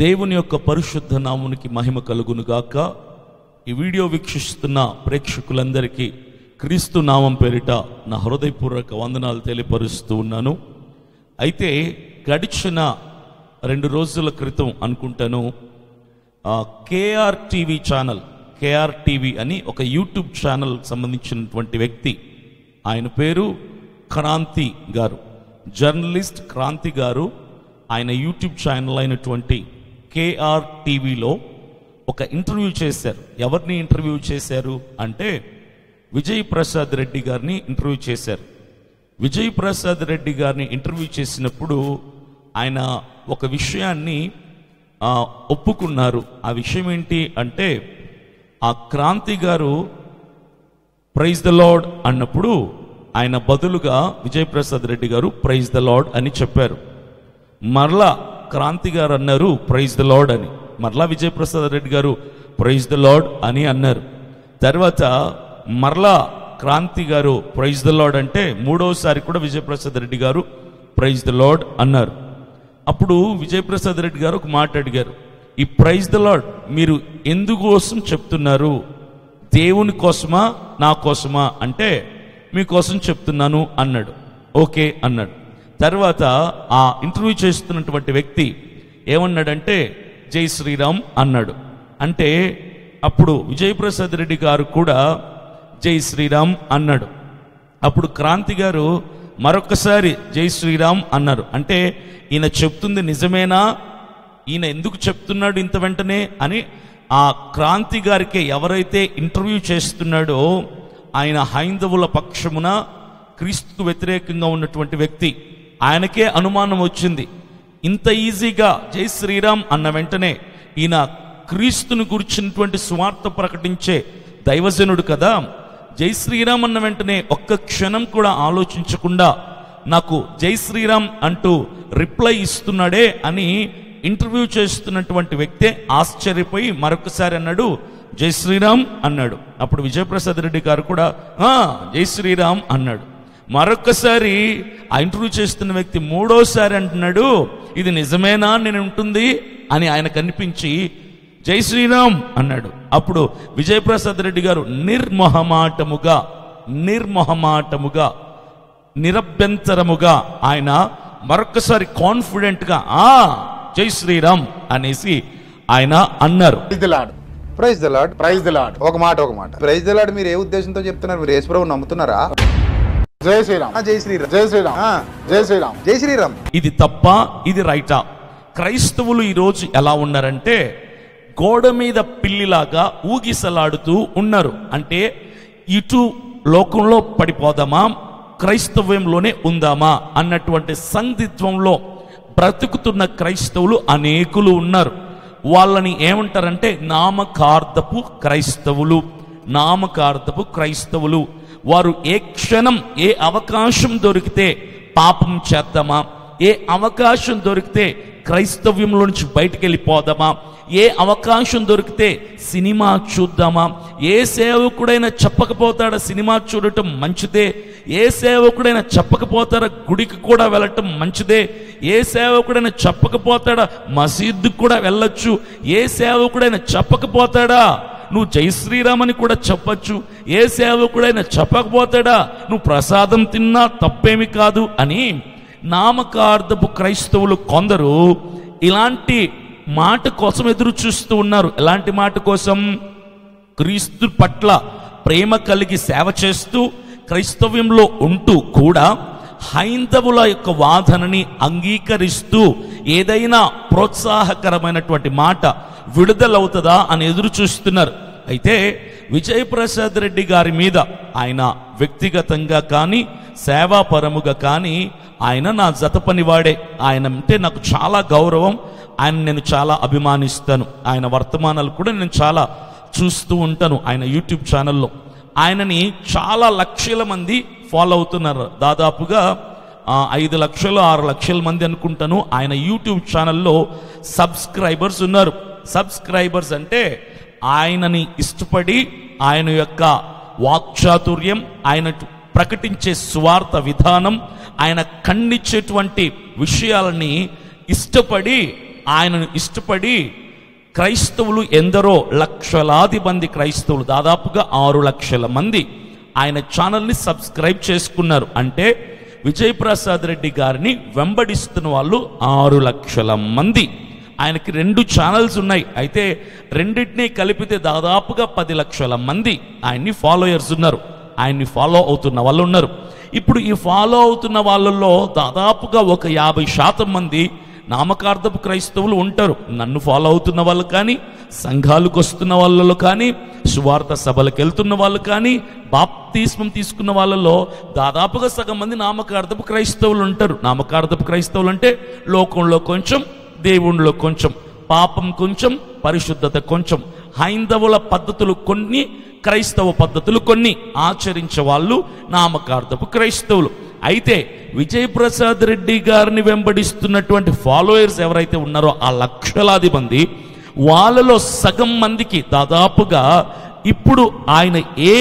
దేవుని యొక్క పరిశుద్ధ నామునికి మహిమ కలుగునుగాక. ఈ వీడియో వీక్షిస్తున్న ప్రేక్షకులందరికీ క్రీస్తు నామం పేరిట నా హృదయపూర్వక వందనాలు తెలియపరుస్తూ ఉన్నాను. అయితే గడిచిన 2 రోజుల క్రితం అనుకుంటాను కేఆర్ టీవీ అని ఒక యూట్యూబ్ ఛానల్ సంబంధించినటువంటి వ్యక్తి, ఆయన పేరు క్రాంతి గారు, జర్నలిస్ట్ క్రాంతి గారు. ఆయన యూట్యూబ్ ఛానల్ అయినటువంటి కేఆర్ టీవీలో ఒక ఇంటర్వ్యూ చేశారు. ఎవరిని ఇంటర్వ్యూ చేశారు అంటే విజయ్ ప్రసాద్ రెడ్డి గారిని ఇంటర్వ్యూ చేశారు. విజయ్ ప్రసాద్ రెడ్డి గారిని ఇంటర్వ్యూ చేసినప్పుడు ఆయన ఒక విషయాన్ని ఒప్పుకున్నారు. ఆ విషయం ఏంటి అంటే, ఆ క్రాంతి గారు ప్రైజ్ ద లార్డ్ అన్నప్పుడు ఆయన బదులుగా విజయ్ ప్రసాద్ రెడ్డి గారు ప్రైజ్ ద లార్డ్ అని చెప్పారు. మరలా క్రాంతి గారు అన్నారు ప్రైజ్ ద లార్డ్ అని. మరలా విజయ్ ప్రసాద్ రెడ్డి గారు ప్రైజ్ ద లార్డ్ అని అన్నారు. తర్వాత మరలా క్రాంతి గారు ప్రైజ్ ద లార్డ్ అంటే మూడోసారి కూడా విజయ్ ప్రసాద్ రెడ్డి గారు ప్రైజ్ ద లార్డ్ అన్నారు. అప్పుడు విజయ్ ప్రసాద్ రెడ్డి గారు ఒక మాట అడిగారు, ఈ ప్రైజ్ ద లార్డ్ మీరు ఎందుకోసం చెప్తున్నారు? దేవుని కోసమా నా కోసమా అంటే మీకోసం చెప్తున్నాను అన్నాడు. ఓకే అన్నాడు. తర్వాత ఆ ఇంటర్వ్యూ చేస్తున్నటువంటి వ్యక్తి ఏమన్నాడంటే జై శ్రీరామ్ అన్నాడు. అంటే అప్పుడు విజయ్ ప్రసాద్ రెడ్డి గారు కూడా జై శ్రీరామ్ అన్నాడు. అప్పుడు క్రాంతి గారు మరొకసారి జై శ్రీరామ్ అన్నారు. అంటే ఈయన చెప్తుంది నిజమేనా? ఈయన ఎందుకు చెప్తున్నాడు ఇంత వెంటనే అని ఆ క్రాంతి గారికి ఎవరైతే ఇంటర్వ్యూ చేస్తున్నాడో ఆయన హైందవుల పక్షమున క్రీస్తుకు వ్యతిరేకంగా ఉన్నటువంటి వ్యక్తి, ఆయనకే అనుమానం వచ్చింది. ఇంత ఈజీగా జై శ్రీరామ్ అన్న వెంటనే ఈయన క్రీస్తుని గురించినటువంటి స్వార్థ ప్రకటించే దైవజనుడు కదా, జై శ్రీరామ్ అన్న వెంటనే ఒక్క క్షణం కూడా ఆలోచించకుండా నాకు జై శ్రీరామ్ అంటూ రిప్లై ఇస్తున్నాడే అని ఇంటర్వ్యూ చేస్తున్నటువంటి వ్యక్తే ఆశ్చర్యపోయి మరొకసారి అన్నాడు జై శ్రీరామ్ అన్నాడు. అప్పుడు విజయప్రసాద్ రెడ్డి గారు కూడా జై శ్రీరామ్ అన్నాడు. మరొకసారి ఆ ఇంటర్వ్యూ చేస్తున్న వ్యక్తి మూడోసారి అంటున్నాడు ఇది నిజమేనా నేను ఉంటుంది అని ఆయన కనిపించి జై శ్రీరామ్ అన్నాడు. అప్పుడు విజయప్రసాద్ రెడ్డి గారు నిర్మొహమాటముగా నిరభ్యంతరముగా ఆయన మరొకసారి కాన్ఫిడెంట్గా జై శ్రీరామ్ అనేసి ఆయన అన్నారు. Praise the lord, praise the lord. ఒక మాట ప్రైజ్ ద లార్డ్ మీరు ఏ ఉద్దేశంతో చెప్తున్నారు? మీరు యేసు ప్రభువుని నమ్ముతున్నారా? జై శ్రీరామ్, జై శ్రీరామ్, జై శ్రీరామ్, జై శ్రీరామ్, జై శ్రీరామ్. ఇది తప్ప ఇది రైటా? క్రైస్తవులు ఈరోజు ఎలా ఉన్నారంటే గోడ మీద పిల్లిలాగా ఊగిసలాడుతూ ఉన్నారు. అంటే ఇటు లోకంలో పడిపోదామా, క్రైస్తవ్యంలోనే ఉందామా అన్నటువంటి సందిగ్ధంలో బ్రతుకుతున్న క్రైస్తవులు అనేకులు ఉన్నారు. వాళ్ళని ఏమంటారంటే నామకార్థపు క్రైస్తవులు. వారు ఏ క్షణం ఏ అవకాశం దొరికితే పాపం చేద్దామా, ఏ అవకాశం దొరికితే క్రైస్తవ్యంలో నుంచి బయటికి వెళ్ళిపోదామా, ఏ అవకాశం దొరికితే సినిమా చూద్దామా, ఏ సేవకుడైనా చెప్పకపోతాడా సినిమా చూడటం మంచిదే, ఏ సేవకుడైనా చెప్పకపోతాడా గుడికి కూడా వెళ్ళటం మంచిదే, ఏ సేవకుడైనా చెప్పకపోతాడా మసీదుకు కూడా వెళ్ళొచ్చు, ఏ సేవకుడైనా చెప్పకపోతాడా నువ్వు జై శ్రీరామ్ అని కూడా చెప్పచ్చు, ఏ సేవకుడైనా చెప్పకపోతాడా నువ్వు ప్రసాదం తిన్నా తప్పేమి కాదు అని నామకార్థపు క్రైస్తవులు కొందరు ఇలాంటి మాట కోసం ఎదురు చూస్తూ ఉన్నారు. ఎలాంటి మాట కోసం? క్రీస్తు పట్ల ప్రేమ కలిగి సేవ చేస్తూ క్రైస్తవ్యంలో ఉంటూ కూడా హైందవుల యొక్క వాదనని అంగీకరిస్తూ ఏదైనా ప్రోత్సాహకరమైనటువంటి మాట విడుదలవుతుందా అని ఎదురు చూస్తున్నారు. అయితే విజయ్ ప్రసాద్ రెడ్డి గారి మీద ఆయన వ్యక్తిగతంగా కానీ సేవాపరముగా కానీ ఆయన నా జత పనివాడే. ఆయన అంటే నాకు చాలా గౌరవం, ఆయన నేను చాలా అభిమానిస్తాను. ఆయన వర్తమానాలు కూడా నేను చాలా చూస్తూ ఉంటాను. ఆయన యూట్యూబ్ ఛానల్లో ఆయనని చాలా లక్షల మంది ఫాలో అవుతున్నారు. దాదాపుగా 5 లక్షలు 6 లక్షల మంది అనుకుంటాను ఆయన యూట్యూబ్ ఛానల్లో సబ్స్క్రైబర్స్ ఉన్నారు. సబ్స్క్రైబర్స్ అంటే ఆయనని ఇష్టపడి ఆయన యొక్క వాక్చాతుర్యం, ఆయన ప్రకటించే స్వార్థ విధానం, ఆయన ఖండించేటువంటి విషయాలని ఇష్టపడి ఆయనను ఇష్టపడి క్రైస్తవులు ఎందరో లక్షలాది మంది క్రైస్తవులు, దాదాపుగా 6 లక్షల మంది ఆయన ఛానల్ని సబ్స్క్రైబ్ చేసుకున్నారు. అంటే విజయప్రసాద్ రెడ్డి గారిని వెంబడిస్తున్న వాళ్ళు 6 లక్షల మంది. ఆయనకి 2 ఛానల్స్ ఉన్నాయి. అయితే రెండింటినీ కలిపితే దాదాపుగా 10 లక్షల మంది ఆయన్ని ఫాలోయర్స్ ఉన్నారు, ఆయన్ని ఫాలో అవుతున్న వాళ్ళు ఉన్నారు. ఇప్పుడు ఈ ఫాలో అవుతున్న వాళ్ళల్లో దాదాపుగా ఒక 50% మంది నామకార్థపు క్రైస్తవులు ఉంటారు. నన్ను ఫాలో అవుతున్న వాళ్ళు కానీ, సంఘాలకు వస్తున్న వాళ్ళలో కానీ, సువార్త సభలకు వెళ్తున్న వాళ్ళు కానీ, బాప్తిస్మం తీసుకున్న వాళ్ళలో దాదాపుగా సగం మంది నామకార్థపు క్రైస్తవులు ఉంటారు. నామకార్థపు క్రైస్తవులు అంటే లోకంలో కొంచెం, దేవునిలో కొంచెం, పాపం కొంచెం, పరిశుద్ధత కొంచెం, హైందవుల పద్ధతులు కొన్ని, క్రైస్తవ పద్ధతులు కొన్ని ఆచరించే వాళ్ళు నామకార్థపు క్రైస్తవులు. అయితే విజయప్రసాద్ రెడ్డి గారిని వెంబడిస్తున్నటువంటి ఫాలోయర్స్ ఎవరైతే ఉన్నారో ఆ లక్షలాది మంది, వాళ్ళలో సగం మందికి దాదాపుగా ఇప్పుడు ఆయన ఏ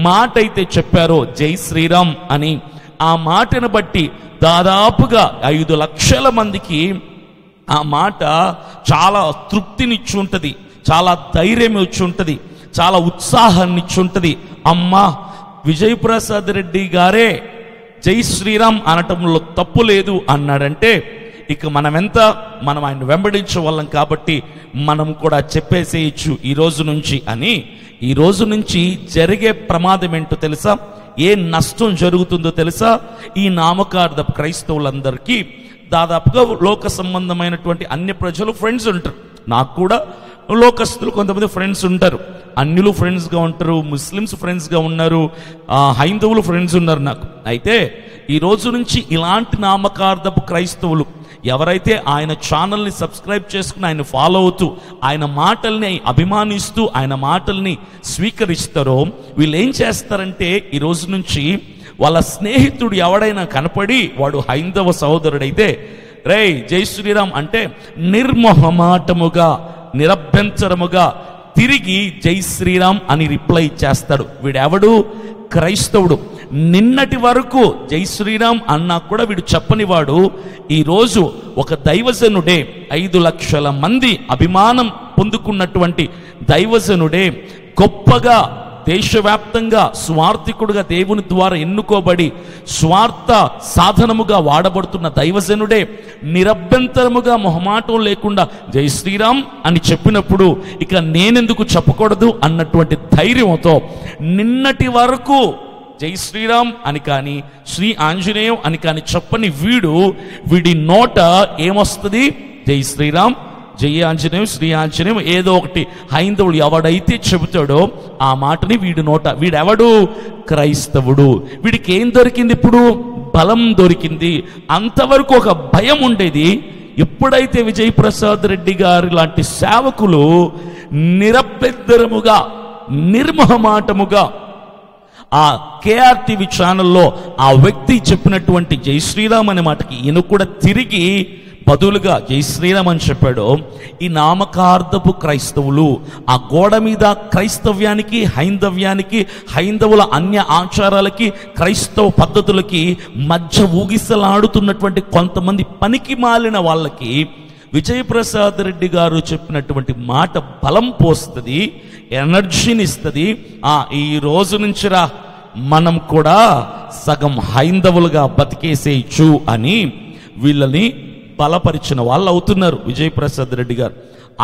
మాట అయితే చెప్పారో జై శ్రీరామ్ అని, ఆ మాటను బట్టి దాదాపుగా 5 లక్షల మందికి ఆ మాట చాలా తృప్తినిచ్చి ఉంటుంది, చాలా ధైర్యం ఇచ్చి ఉంటుంది, చాలా ఉత్సాహాన్ని ఇచ్చి ఉంటుంది. అమ్మా, విజయప్రసాద్ రెడ్డి గారే జై శ్రీరామ్ అనటంలో తప్పు లేదు అన్నాడంటే ఇక మనం ఆయన వెంబడించే వాళ్ళం కాబట్టి మనం కూడా చెప్పేసేయచ్చు ఈ రోజు నుంచి అని. ఈ రోజు నుంచి జరిగే ప్రమాదం ఏంటో తెలుసా? ఏ నష్టం జరుగుతుందో తెలుసా? ఈ నామకార్థ క్రైస్తవులందరికీ దాదాపుగా లోక సంబంధమైనటువంటి అన్ని ప్రజలు ఫ్రెండ్స్ ఉంటారు. నాకు కూడా లోకస్తులు కొంతమంది ఫ్రెండ్స్ ఉంటారు. అన్యులు ఫ్రెండ్స్గా ఉంటారు, ముస్లిమ్స్ ఫ్రెండ్స్గా ఉన్నారు, హైందవులు ఫ్రెండ్స్ ఉన్నారు నాకు. అయితే ఈ రోజు నుంచి ఇలాంటి నామకార్థపు క్రైస్తవులు ఎవరైతే ఆయన ఛానల్ని సబ్స్క్రైబ్ చేసుకుని ఆయన ఫాలో అవుతూ ఆయన మాటల్ని అభిమానిస్తూ ఆయన మాటల్ని స్వీకరిస్తారో వీళ్ళు ఏం చేస్తారంటే ఈ రోజు నుంచి వాళ్ళ స్నేహితుడు ఎవడైనా కనపడి వాడు హైందవ సహోదరుడైతే రేయ్ జై శ్రీరామ్ అంటే నిర్మోహమాటముగా నిరభ్యంతరముగా తిరిగి జై శ్రీరామ్ అని రిప్లై చేస్తాడు. వీడెవడు? క్రైస్తవుడు. నిన్నటి వరకు జై శ్రీరామ్ అన్నా కూడా వీడు చెప్పనివాడు ఈరోజు ఒక దైవజనుడే, 5 లక్షల మంది అభిమానం పొందుకున్నటువంటి దైవజనుడే, గొప్పగా దేశవ్యాప్తంగా స్వార్థికుడుగా దేవుని ద్వారా ఎన్నుకోబడి స్వార్థ సాధనముగా వాడబడుతున్న దైవజనుడే నిరభ్యంతరముగా మొహమాటం లేకుండా జై శ్రీరామ్ అని చెప్పినప్పుడు ఇక నేనెందుకు చెప్పకూడదు అన్నటువంటి ధైర్యంతో నిన్నటి వరకు జై శ్రీరామ్ అని కానీ శ్రీ ఆంజనేయం అని కానీ చెప్పని వీడి నోట ఏమొస్తుంది? జై శ్రీరామ్, జై ఆంజనేయం, శ్రీ ఆంజనేయం ఏదో ఒకటి హైందవుడు ఎవడైతే చెబుతాడో ఆ మాటని వీడి నోట. వీడెవడు? క్రైస్తవుడు. వీడికి ఏం దొరికింది? ఇప్పుడు బలం దొరికింది. అంతవరకు ఒక భయం ఉండేది. ఎప్పుడైతే విజయప్రసాద్ రెడ్డి గారు లాంటి సేవకులు నిరభ్యంతరముగా నిర్మోహమాటముగా ఆ కేఆర్టీవీ ఛానల్లో ఆ వ్యక్తి చెప్పినటువంటి జై శ్రీరామ్ అనే మాటకి ఈయన కూడా తిరిగి బదులుగా జై శ్రీరామ్ అని చెప్పాడు. ఈ నామకార్థపు క్రైస్తవులు ఆ గోడ మీద క్రైస్తవ్యానికి హైందవ్యానికి హైందవుల అన్య ఆచారాలకి క్రైస్తవ పద్ధతులకి మధ్య ఊగిసలాడుతున్నటువంటి కొంతమంది పనికి మాలిన వాళ్ళకి విజయప్రసాద్ రెడ్డి గారు చెప్పినటువంటి మాట బలం పోస్తుంది, ఎనర్జీని ఇస్తుంది. ఈ రోజు నుంచిరా మనం కూడా సగం హైందవులుగా బతికేసేయచ్చు అని వీళ్ళని బలపరిచిన వాళ్ళు అవుతున్నారు విజయప్రసాద్ రెడ్డి గారు.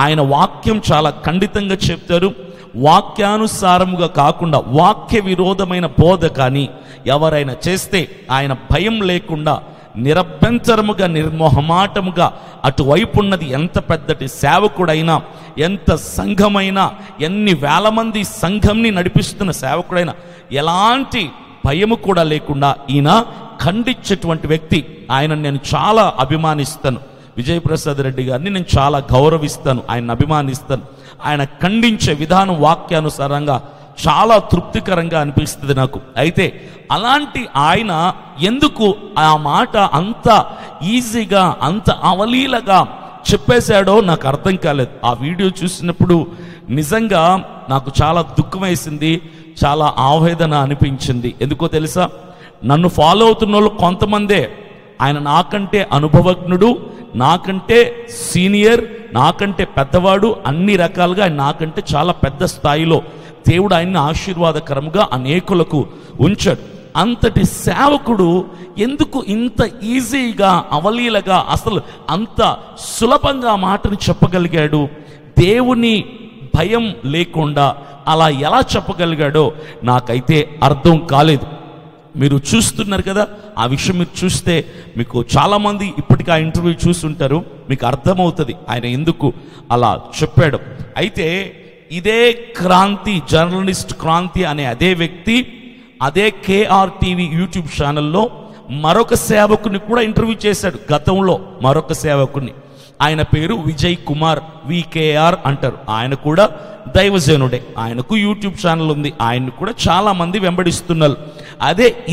ఆయన వాక్యం చాలా ఖండితంగా చెప్తారు. వాక్యానుసారముగా కాకుండా వాక్య విరోధమైన బోధ కానీ ఎవరైనా చేస్తే ఆయన భయం లేకుండా నిరభ్యంతరముగా నిర్మోహమాటముగా అటువైపు ఉన్నది ఎంత పెద్దటి సేవకుడైనా, ఎంత సంఘమైనా, ఎన్ని వేల మంది సంఘంని నడిపిస్తున్న సేవకుడైనా ఎలాంటి భయము కూడా లేకుండా ఈయన ఖండించేటువంటి వ్యక్తి. ఆయన నేను చాలా అభిమానిస్తాను. విజయప్రసాద్ రెడ్డి గారిని నేను చాలా గౌరవిస్తాను, ఆయన అభిమానిస్తాను. ఆయన ఖండించే విధానం వాక్యానుసారంగా చాలా తృప్తికరంగా అనిపిస్తుంది నాకు. అయితే అలాంటి ఆయన ఎందుకు ఆ మాట అంత ఈజీగా అంత అవలీలగా చెప్పేశాడో నాకు అర్థం కాలేదు. ఆ వీడియో చూసినప్పుడు నిజంగా నాకు చాలా దుఃఖం వేసింది, చాలా ఆవేదన అనిపించింది. ఎందుకో తెలుసా? నన్ను ఫాలో అవుతున్న వాళ్ళు కొంతమందే. ఆయన నాకంటే అనుభవజ్ఞుడు, నాకంటే సీనియర్, నాకంటే పెద్దవాడు, అన్ని రకాలుగా ఆయన నాకంటే చాలా పెద్ద స్థాయిలో దేవుడు ఆయన్ని ఆశీర్వాదకరంగా అనేకులకు ఉంచాడు. అంతటి సేవకుడు ఎందుకు ఇంత ఈజీగా, అవలీలగా, అసలు అంత సులభంగా మాటను చెప్పగలిగాడు? దేవుని భయం లేకుండా అలా ఎలా చెప్పగలిగాడో నాకైతే అర్థం కాలేదు. మీరు చూస్తున్నారు కదా, ఆ విషయం మీరు చూస్తే మీకు చాలామంది ఇప్పటికీ ఆ ఇంటర్వ్యూ చూస్తుంటారు, మీకు అర్థమవుతుంది ఆయన ఎందుకు అలా చెప్పాడు. అయితే ఇదే క్రాంతి, జర్నలిస్ట్ క్రాంతి అనే అదే వ్యక్తి అదే KRTV యూట్యూబ్ ఛానల్లో మరొక సేవకుని కూడా ఇంటర్వ్యూ చేశాడు గతంలో. మరొక సేవకుని, ఆయన పేరు విజయ్ కుమార్, VKR అంటారు. ఆయన కూడా దైవజనుడే, ఆయనకు యూట్యూబ్ ఛానల్ ఉంది, ఆయన్ని కూడా చాలా మంది వెంబడిస్తున్నారు.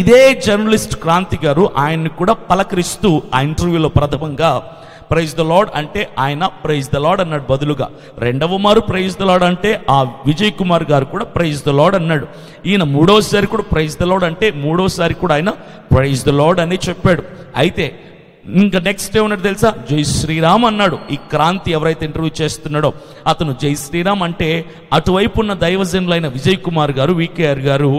ఇదే జర్నలిస్ట్ క్రాంతి గారు ఆయన్ని కూడా పలకరిస్తూ ఆ ఇంటర్వ్యూలో ప్రథమంగా ప్రైజ్ ద లార్డ్ అంటే ఆయన ప్రైజ్ ద లార్డ్ అన్నాడు బదులుగా. రెండవ మారు ప్రైజ్ ద లార్డ్ అంటే ఆ విజయ్ కుమార్ గారు కూడా ప్రైజ్ ద లార్డ్ అన్నాడు. ఈయన మూడోసారి కూడా ప్రైజ్ ద లార్డ్ అంటే మూడోసారి కూడా ఆయన ప్రైజ్ ద లార్డ్ అని చెప్పాడు. అయితే ఇంకా నెక్స్ట్ ఏమన్నాడు తెలుసా? జై శ్రీరామ్ అన్నాడు. ఈ క్రాంతి ఎవరైతే ఇంటర్వ్యూ చేస్తున్నాడో అతను జై శ్రీరామ్ అంటే అటువైపు ఉన్న దైవజనులైన విజయ్ కుమార్ గారు, VKR గారు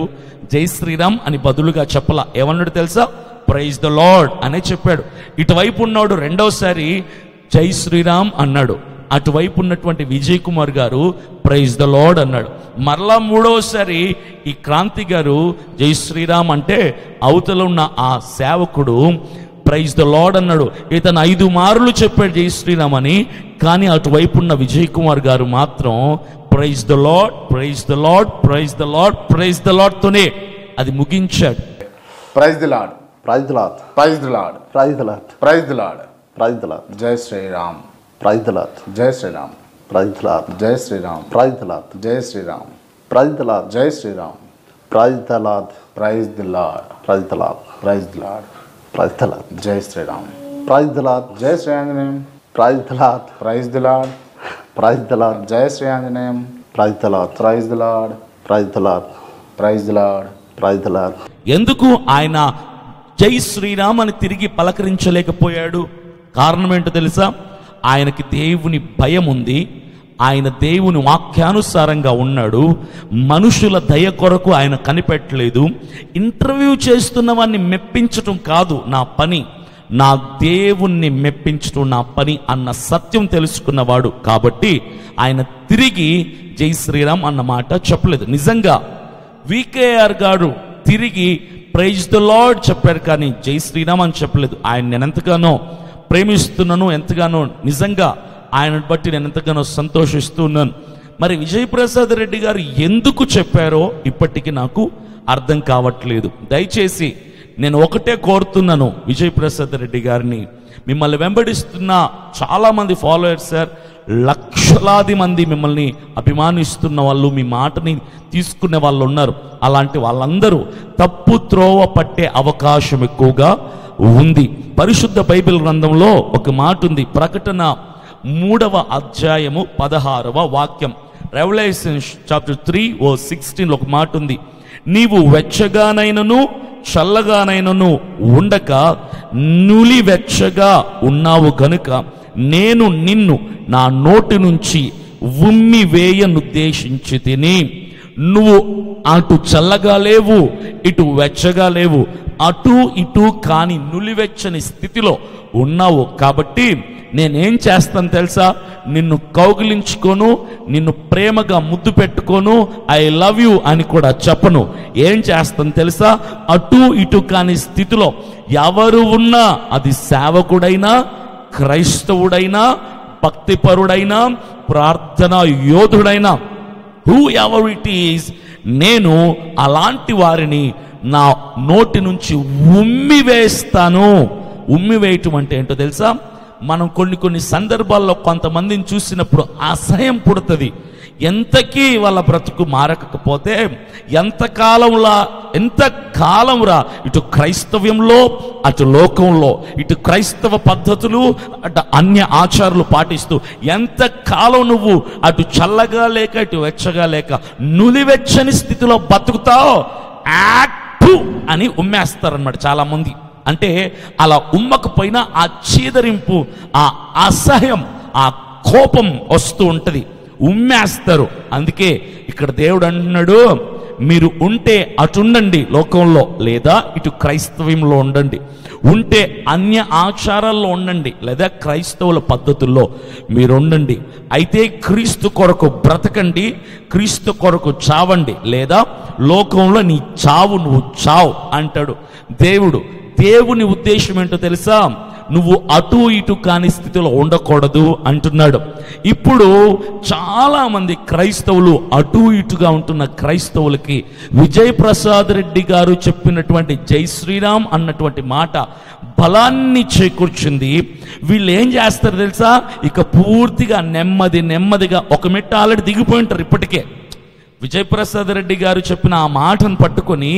జై శ్రీరామ్ అని బదులుగా చెప్పలా. ఏమన్నాడు తెలుసా? ప్రైజ్ ద లార్డ్ అనే చెప్పాడు. ఇటువైపు ఉన్నాడు రెండోసారి జై శ్రీరామ్ అన్నాడు. అటువైపు ఉన్నటువంటి విజయ్ కుమార్ గారు ప్రైజ్ ద లార్డ్ అన్నాడు. మరలా మూడోసారి ఈ క్రాంతి గారు జై శ్రీరామ్ అంటే అవతల ఉన్న ఆ సేవకుడు ప్రైజ్ ద లార్డ్ అన్నాడు. ఇతను 5 మార్లు చెప్పాడు జై శ్రీరామ్ అని, కానీ అటువైపు ఉన్న విజయ్ కుమార్ గారు మాత్రం praise the lord, praise the lord, praise the lord, praise the lord తోనే అది ముగించాడు. Praise the lord, praise the lord, praise the lord, praise the lord, praise the lord, praise the lord, జై శ్రీరామ్, ప్రైజ్ ది లార్డ్, జై Sriram, praise the lord, జై Sriram, praise the lord, జై Sriram, praise the lord, జై Sriram, praise the lord, praise the lord, praise the lord, praise the lord, praise the lord, జై Sriram, praise the lord, జై Shri Anjaneyam, praise the lord, praise the lord, praise the lord, జై Shri Anjaneyam, praise the lord, praise the lord, praise the lord, praise the lord, praise the lord. ఎందుకు ఆయన జై శ్రీరామ్ అని తిరిగి పలకరించలేకపోయాడు? కారణం ఏంటో తెలుసా? ఆయనకి దేవుని భయం ఉంది, ఆయన దేవుని వాక్యానుసారంగా ఉన్నాడు, మనుషుల దయ కొరకు ఆయన కనిపెట్టలేదు. ఇంటర్వ్యూ చేస్తున్న వాడిని మెప్పించటం కాదు నా పని, నా దేవుణ్ణి మెప్పించటం నా పని అన్న సత్యం తెలుసుకున్నవాడు కాబట్టి ఆయన తిరిగి జై శ్రీరామ్ అన్న మాట చెప్పలేదు. నిజంగా VKR గారు తిరిగి ప్రైజ్ ద లార్డ్ చెప్పారు, కానీ జై శ్రీరామ్ అని చెప్పలేదు. ఆయన నేను ఎంతగానో ప్రేమిస్తున్నాను, ఎంతగానో నిజంగా ఆయనను బట్టి నేను ఎంతగానో సంతోషిస్తూ ఉన్నాను. మరి విజయప్రసాద్ రెడ్డి గారు ఎందుకు చెప్పారో ఇప్పటికీ నాకు అర్థం కావట్లేదు. దయచేసి నేను ఒకటే కోరుతున్నాను విజయప్రసాద్ రెడ్డి గారిని, మిమ్మల్ని వెంబడిస్తున్న చాలామంది ఫాలోయర్స్ సార్, లక్షలాది మంది మిమ్మల్ని అభిమానిస్తున్న వాళ్ళు, మీ మాటని తీసుకునే వాళ్ళు ఉన్నారు. అలాంటి వాళ్ళందరూ తప్పు త్రోవ పట్టే అవకాశం ఎక్కువగా ఉంది. పరిశుద్ధ బైబిల్ గ్రంథంలో ఒక మాట ఉంది, ప్రకటన 3వ అధ్యాయము 16వ వాక్యం, రెవల్యూషన్ చాప్టర్ 3:16 ఒక మాట ఉంది, నీవు వెచ్చగానైనను చల్లగానైనను ఉండక నులివెచ్చగా ఉన్నావు గనుక నేను నిన్ను నా నోటి నుంచి ఉమ్మి వేయనుద్దేశించి తిని, నువ్వు అటు చల్లగా లేవు, ఇటు వెచ్చగా లేవు, అటు ఇటు కాని నులివెచ్చని స్థితిలో ఉన్నావు. కాబట్టి నేనేం చేస్తాను తెలుసా? నిన్ను కౌగిలించుకోను, నిన్ను ప్రేమగా ముద్దు పెట్టుకోను, ఐ లవ్ యూ అని కూడా చెప్పను. ఏం చేస్తాను తెలుసా? అటు ఇటు కాని స్థితిలో ఎవరు ఉన్నా, అది సేవకుడైనా, క్రైస్తవుడైనా, భక్తిపరుడైనా, ప్రార్థనా యోధుడైనా, హూ ఎవర్ ఇట్ ఈస్, నేను అలాంటి వారిని నా నోటి నుంచి ఉమ్మి వేస్తాను. ఉమ్మి వేయటం అంటే ఏంటో తెలుసా? మనం కొన్ని సందర్భాల్లో కొంతమందిని చూసినప్పుడు అసహ్యం పుడుతుంది. ఎంతకీ వాళ్ళ బ్రతుకు మారకపోతే ఎంతకాలంరా ఇటు క్రైస్తవ్యంలో, అటు లోకంలో, ఇటు క్రైస్తవ పద్ధతులు, అటు అన్య ఆచారాలు పాటిస్తూ ఎంతకాలం నువ్వు అటు చల్లగా లేక ఇటు వెచ్చగా లేక నులివెచ్చని స్థితిలో బతుకుతావు, యాక్టు అని ఉమ్మేస్తారన్నమాట చాలా మంది. అంటే అలా ఉమ్మకపోయినా ఆ చీదరింపు, ఆ అసహ్యం, ఆ కోపం వస్తూ ఉంటుంది, ఉమ్మేస్తారు. అందుకే ఇక్కడ దేవుడు అంటున్నాడు, మీరు ఉంటే అటుండండి లోకంలో, లేదా ఇటు క్రైస్తవ్యంలో ఉండండి. ఉంటే అన్య ఆచారాల్లో ఉండండి, లేదా క్రైస్తవుల పద్ధతుల్లో మీరు ఉండండి. అయితే క్రీస్తు కొరకు బ్రతకండి, క్రీస్తు కొరకు చావండి, లేదా లోకంలో నీ చావు నువ్వు చావు అంటాడు దేవుడు. దేవుని ఉద్దేశం ఏంటో తెలుసా? నువ్వు అటు ఇటు కాని స్థితిలో ఉండకూడదు అంటున్నాడు. ఇప్పుడు చాలా మంది క్రైస్తవులు అటు ఇటుగా ఉంటున్న క్రైస్తవులకి విజయ్ ప్రసాద్ రెడ్డి గారు చెప్పినటువంటి జై శ్రీరామ్ అన్నటువంటి మాట బలాన్ని చేకూర్చింది. వీళ్ళు ఏం చేస్తారు తెలుసా? ఇక పూర్తిగా నెమ్మదిగా ఒక మెట్టు ఆల్రెడీ దిగిపోయి ఉంటారు. ఇప్పటికే విజయ్ ప్రసాద్ రెడ్డి గారు చెప్పిన ఆ మాటను పట్టుకొని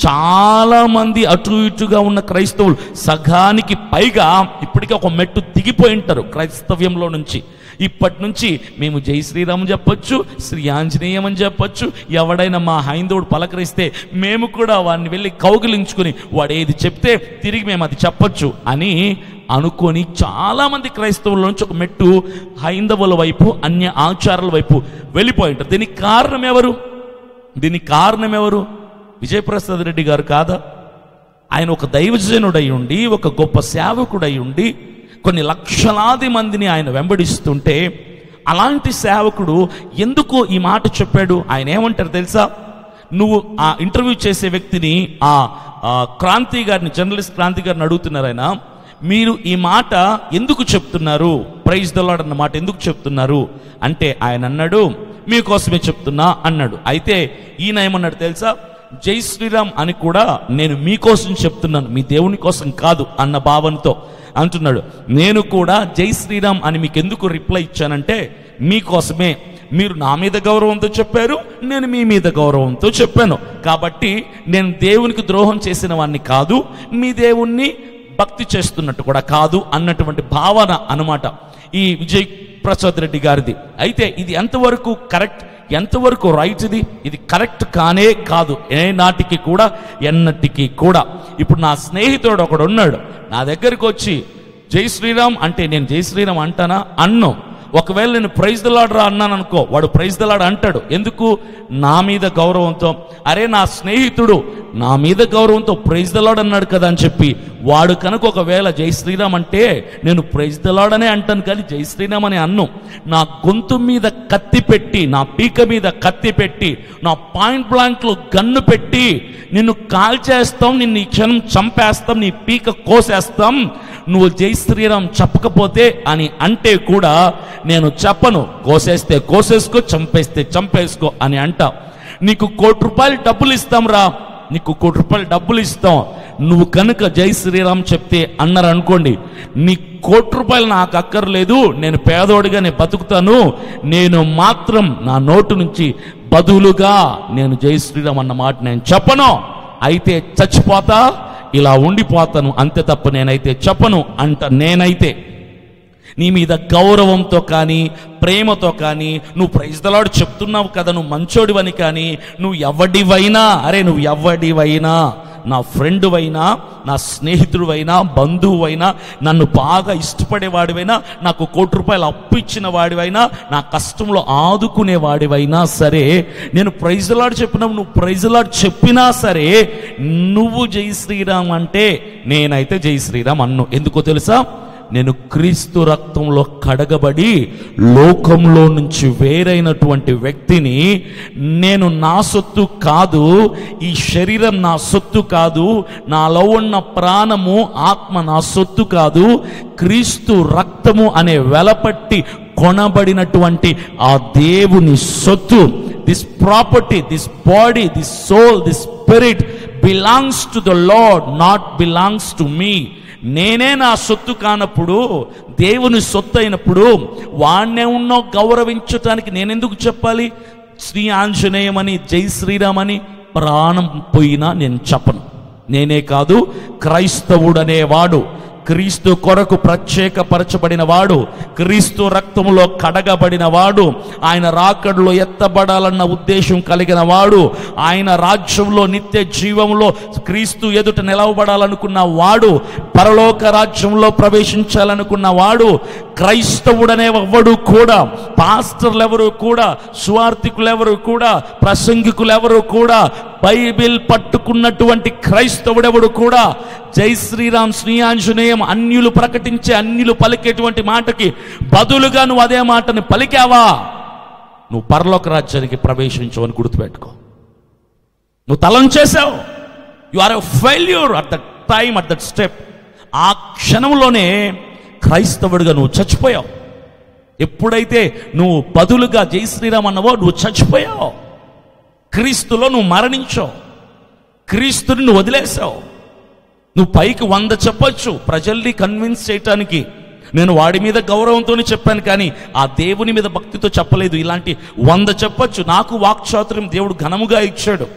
చాలా మంది అటు ఇటుగా ఉన్న క్రైస్తవులు సగానికి పైగా ఇప్పటికే ఒక మెట్టు దిగిపోయి ఉంటారు క్రైస్తవ్యంలో నుంచి. ఇప్పటి నుంచి మేము జై శ్రీరామ్ చెప్పొచ్చు, శ్రీ ఆంజనేయం అని చెప్పొచ్చు, ఎవడైనా మా హైందవుడు పలకరిస్తే మేము కూడా వాడిని వెళ్ళి కౌగిలించుకుని వాడు ఏది చెప్తే తిరిగి మేము అది చెప్పొచ్చు అని అనుకొని చాలామంది క్రైస్తవుల నుంచి ఒక మెట్టు హైందవుల వైపు, అన్య ఆచారాల వైపు వెళ్ళిపోయి ఉంటారు. దీనికి కారణం ఎవరు? విజయ్ ప్రసాద్ రెడ్డి గారు కాదా? ఆయన ఒక దైవజనుడై ఉండి, ఒక గొప్ప సేవకుడై ఉండి, కొన్ని లక్షలాది మందిని ఆయన వెంబడిస్తుంటే, అలాంటి సేవకుడు ఎందుకు ఈ మాట చెప్పాడు? ఆయన ఏమంటారు తెలుసా? నువ్వు ఆ ఇంటర్వ్యూ చేసే వ్యక్తిని, ఆ క్రాంతి గారిని, జర్నలిస్ట్ క్రాంతి గారిని అడుగుతున్నారు ఆయన, మీరు ఈ మాట ఎందుకు చెప్తున్నారు, ప్రైజ్ ద లార్డ్ అన్న మాట ఎందుకు చెప్తున్నారు అంటే ఆయన అన్నాడు, మీకోసమే చెప్తున్నా అన్నాడు. అయితే ఈయన ఏమన్నాడు తెలుసా? జై శ్రీరామ్ అని కూడా నేను మీకోసం చెప్తున్నాను, మీ దేవుని కోసం కాదు అన్న భావనతో అంటున్నాడు. నేను కూడా జై శ్రీరామ్ అని మీకు ఎందుకు రిప్లై ఇచ్చానంటే మీకోసమే. మీరు నా మీద గౌరవంతో చెప్పారు, నేను మీ మీద గౌరవంతో చెప్పాను. కాబట్టి నేను దేవునికి ద్రోహం చేసిన వాడిని కాదు, మీ దేవుణ్ణి భక్తి చేస్తున్నట్టు కూడా కాదు అన్నటువంటి భావన అన్నమాట ఈ విజయ్ ప్రసాద్ రెడ్డి గారిది. అయితే ఇది ఎంతవరకు కరెక్ట్, ఎంతవరకు రైట్? ఇది కరెక్ట్ కానే కాదు ఏనాటికి కూడా, ఎన్నటికి కూడా. ఇప్పుడు నా స్నేహితుడు ఒకడు ఉన్నాడు, నా దగ్గరికి వచ్చి జై శ్రీరామ్ అంటే నేను జై శ్రీరామ్ అంటానా? అన్ను. ఒకవేళ నేను ప్రైజ్ ద లార్డ్ రా అన్నాను అనుకో, వాడు ప్రైజ్ ద లార్డ్ అంటాడు. ఎందుకు? నా మీద గౌరవంతో. అరే నా స్నేహితుడు నా మీద గౌరవంతో ప్రైజ్ ద లార్డ్ అన్నాడు కదా అని చెప్పి వాడు కనుక ఒకవేళ జై శ్రీరామ్ అంటే నేను ప్రైజ్ ద లార్డ్ అనే అంటాను, కానీ జై శ్రీరామ్ అని అన్ను. నా గొంతు మీద కత్తి పెట్టి, నా పీక మీద కత్తి పెట్టి, నా పాయింట్ బ్లాంక్లో గన్ను పెట్టి నిన్ను కాల్చేస్తాం, నిన్ను ఈ క్షణం చంపేస్తాం, నీ పీక కోసేస్తాం, నువ్వు జై శ్రీరామ్ చెప్పకపోతే అని అంటే కూడా నేను చెప్పను. కోసేస్తే కోసేసుకో, చంపేస్తే చంపేసుకో అని అంటా. నీకు ₹1,00,00,000 డబ్బులు ఇస్తాం రా, నీకు ₹1,00,00,000 డబ్బులు ఇస్తాం, నువ్వు కనుక జై శ్రీరామ్ చెప్తే అన్నారు అనుకోండి, నీ ₹1,00,00,000 నాకు అక్కర్లేదు, నేను పేదోడిగానే బతుకుతాను, నేను మాత్రం నా నోటు నుంచి బదులుగా నేను జై శ్రీరామ్ అన్న మాట నేను చెప్పను, అయితే చచ్చిపోతా, ఇలా ఉండిపోతాను, అంతే తప్ప నేనైతే చెప్పను అంట. నేనైతే నీ మీద గౌరవంతో కానీ ప్రేమతో కానీ, నువ్వు ప్రైజ్ ద లార్డ్ చెప్తున్నావు కదా, నువ్వు మంచోడివని కానీ, నువ్వు ఎవడివైనా, అరే నువ్వు ఎవడివైనా, నా ఫ్రెండువైనా, నా స్నేహితుడివైనా, బంధువువైనా, నన్ను బాగా ఇష్టపడేవాడివైనా, నాకు ₹1,00,00,000 అప్పు ఇచ్చిన వాడివైనా, నా కష్టంలో ఆదుకునే వాడివైనా సరే, నేను ప్రైజ్ ద లార్డ్ చెప్పినా, నువ్వు ప్రైజ్ ద లార్డ్ చెప్పినా సరే, నువ్వు జై శ్రీరామ్ అంటే నేనైతే జై శ్రీరామ్ అన్ను. ఎందుకో తెలుసా? నేను క్రీస్తు రక్తంలో కడగబడి లోకంలో నుంచి వేరైనటువంటి వ్యక్తిని. నేను నా సొత్తు కాదు, ఈ శరీరం నా సొత్తు కాదు, నాలో ఉన్న ప్రాణము ఆత్మ నా సొత్తు కాదు, క్రీస్తు రక్తము అనే వెలపట్టి కొనబడినటువంటి ఆ దేవుని సొత్తు. This property, this body, this soul, this spirit belongs to the lord, not belongs to me. నేనే నా సొత్తు కానప్పుడు, దేవుని సొత్తు అయినప్పుడు వాణ్ణే ఉన్నో గౌరవించటానికి నేనెందుకు చెప్పాలి? శ్రీ ఆంజనేయమని, జై శ్రీరామ్ అని ప్రాణం పోయినా నేను చెప్పను. నేనే కాదు, క్రైస్తవుడనేవాడు, క్రీస్తు కొరకు ప్రత్యేకపరచబడిన వాడు, క్రీస్తు రక్తములో కడగబడిన వాడు, ఆయన రాకడలో ఎత్తబడాలన్న ఉద్దేశం కలిగిన వాడు, ఆయన రాజ్యంలో నిత్య జీవంలో క్రీస్తు ఎదుట నిలవబడాలనుకున్న వాడు, పరలోక రాజ్యంలో ప్రవేశించాలనుకున్న వాడు, క్రైస్తవుడనే ఎవ్వడు కూడా, పాస్టర్లు ఎవరు కూడా, సువార్థికులు ఎవరు కూడా, ప్రసంగికులు ఎవరు కూడా, బైబిల్ పట్టుకున్నటువంటి క్రైస్తవుడెవడు కూడా జై శ్రీరామ్ శ్రీ ఆంజనేయం అన్యులు ప్రకటించే, అన్యులు పలికేటువంటి మాటకి బదులుగా నువ్వు అదే మాటని పలికావా, నువ్వు పరలోక రాజ్యానికి ప్రవేశించవని గుర్తుపెట్టుకో. నువ్వు తలంచేసావు. You are a failure at that time, at that step. ఆ క్షణంలోనే క్రైస్తవుడిగా నువ్వు చచ్చిపోయావు. ఎప్పుడైతే నువ్వు బదులుగా జై శ్రీరామ్ అన్నవో నువ్వు చచ్చిపోయావు. క్రీస్తులో నువ్వు మరణించావు. క్రీస్తుని నువ్వు వదిలేసావు. నువ్వు పైకి 100 చెప్పొచ్చు ప్రజల్ని కన్విన్స్ చేయటానికి. నేను వాడి మీద గౌరవంతోనే చెప్పాను, కానీ ఆ దేవుని మీద భక్తితో చెప్పలేదు. ఇలాంటి 100 చెప్పొచ్చు. నాకు వాక్చాతుర్యం దేవుడు ఘనముగా ఇచ్చాడు.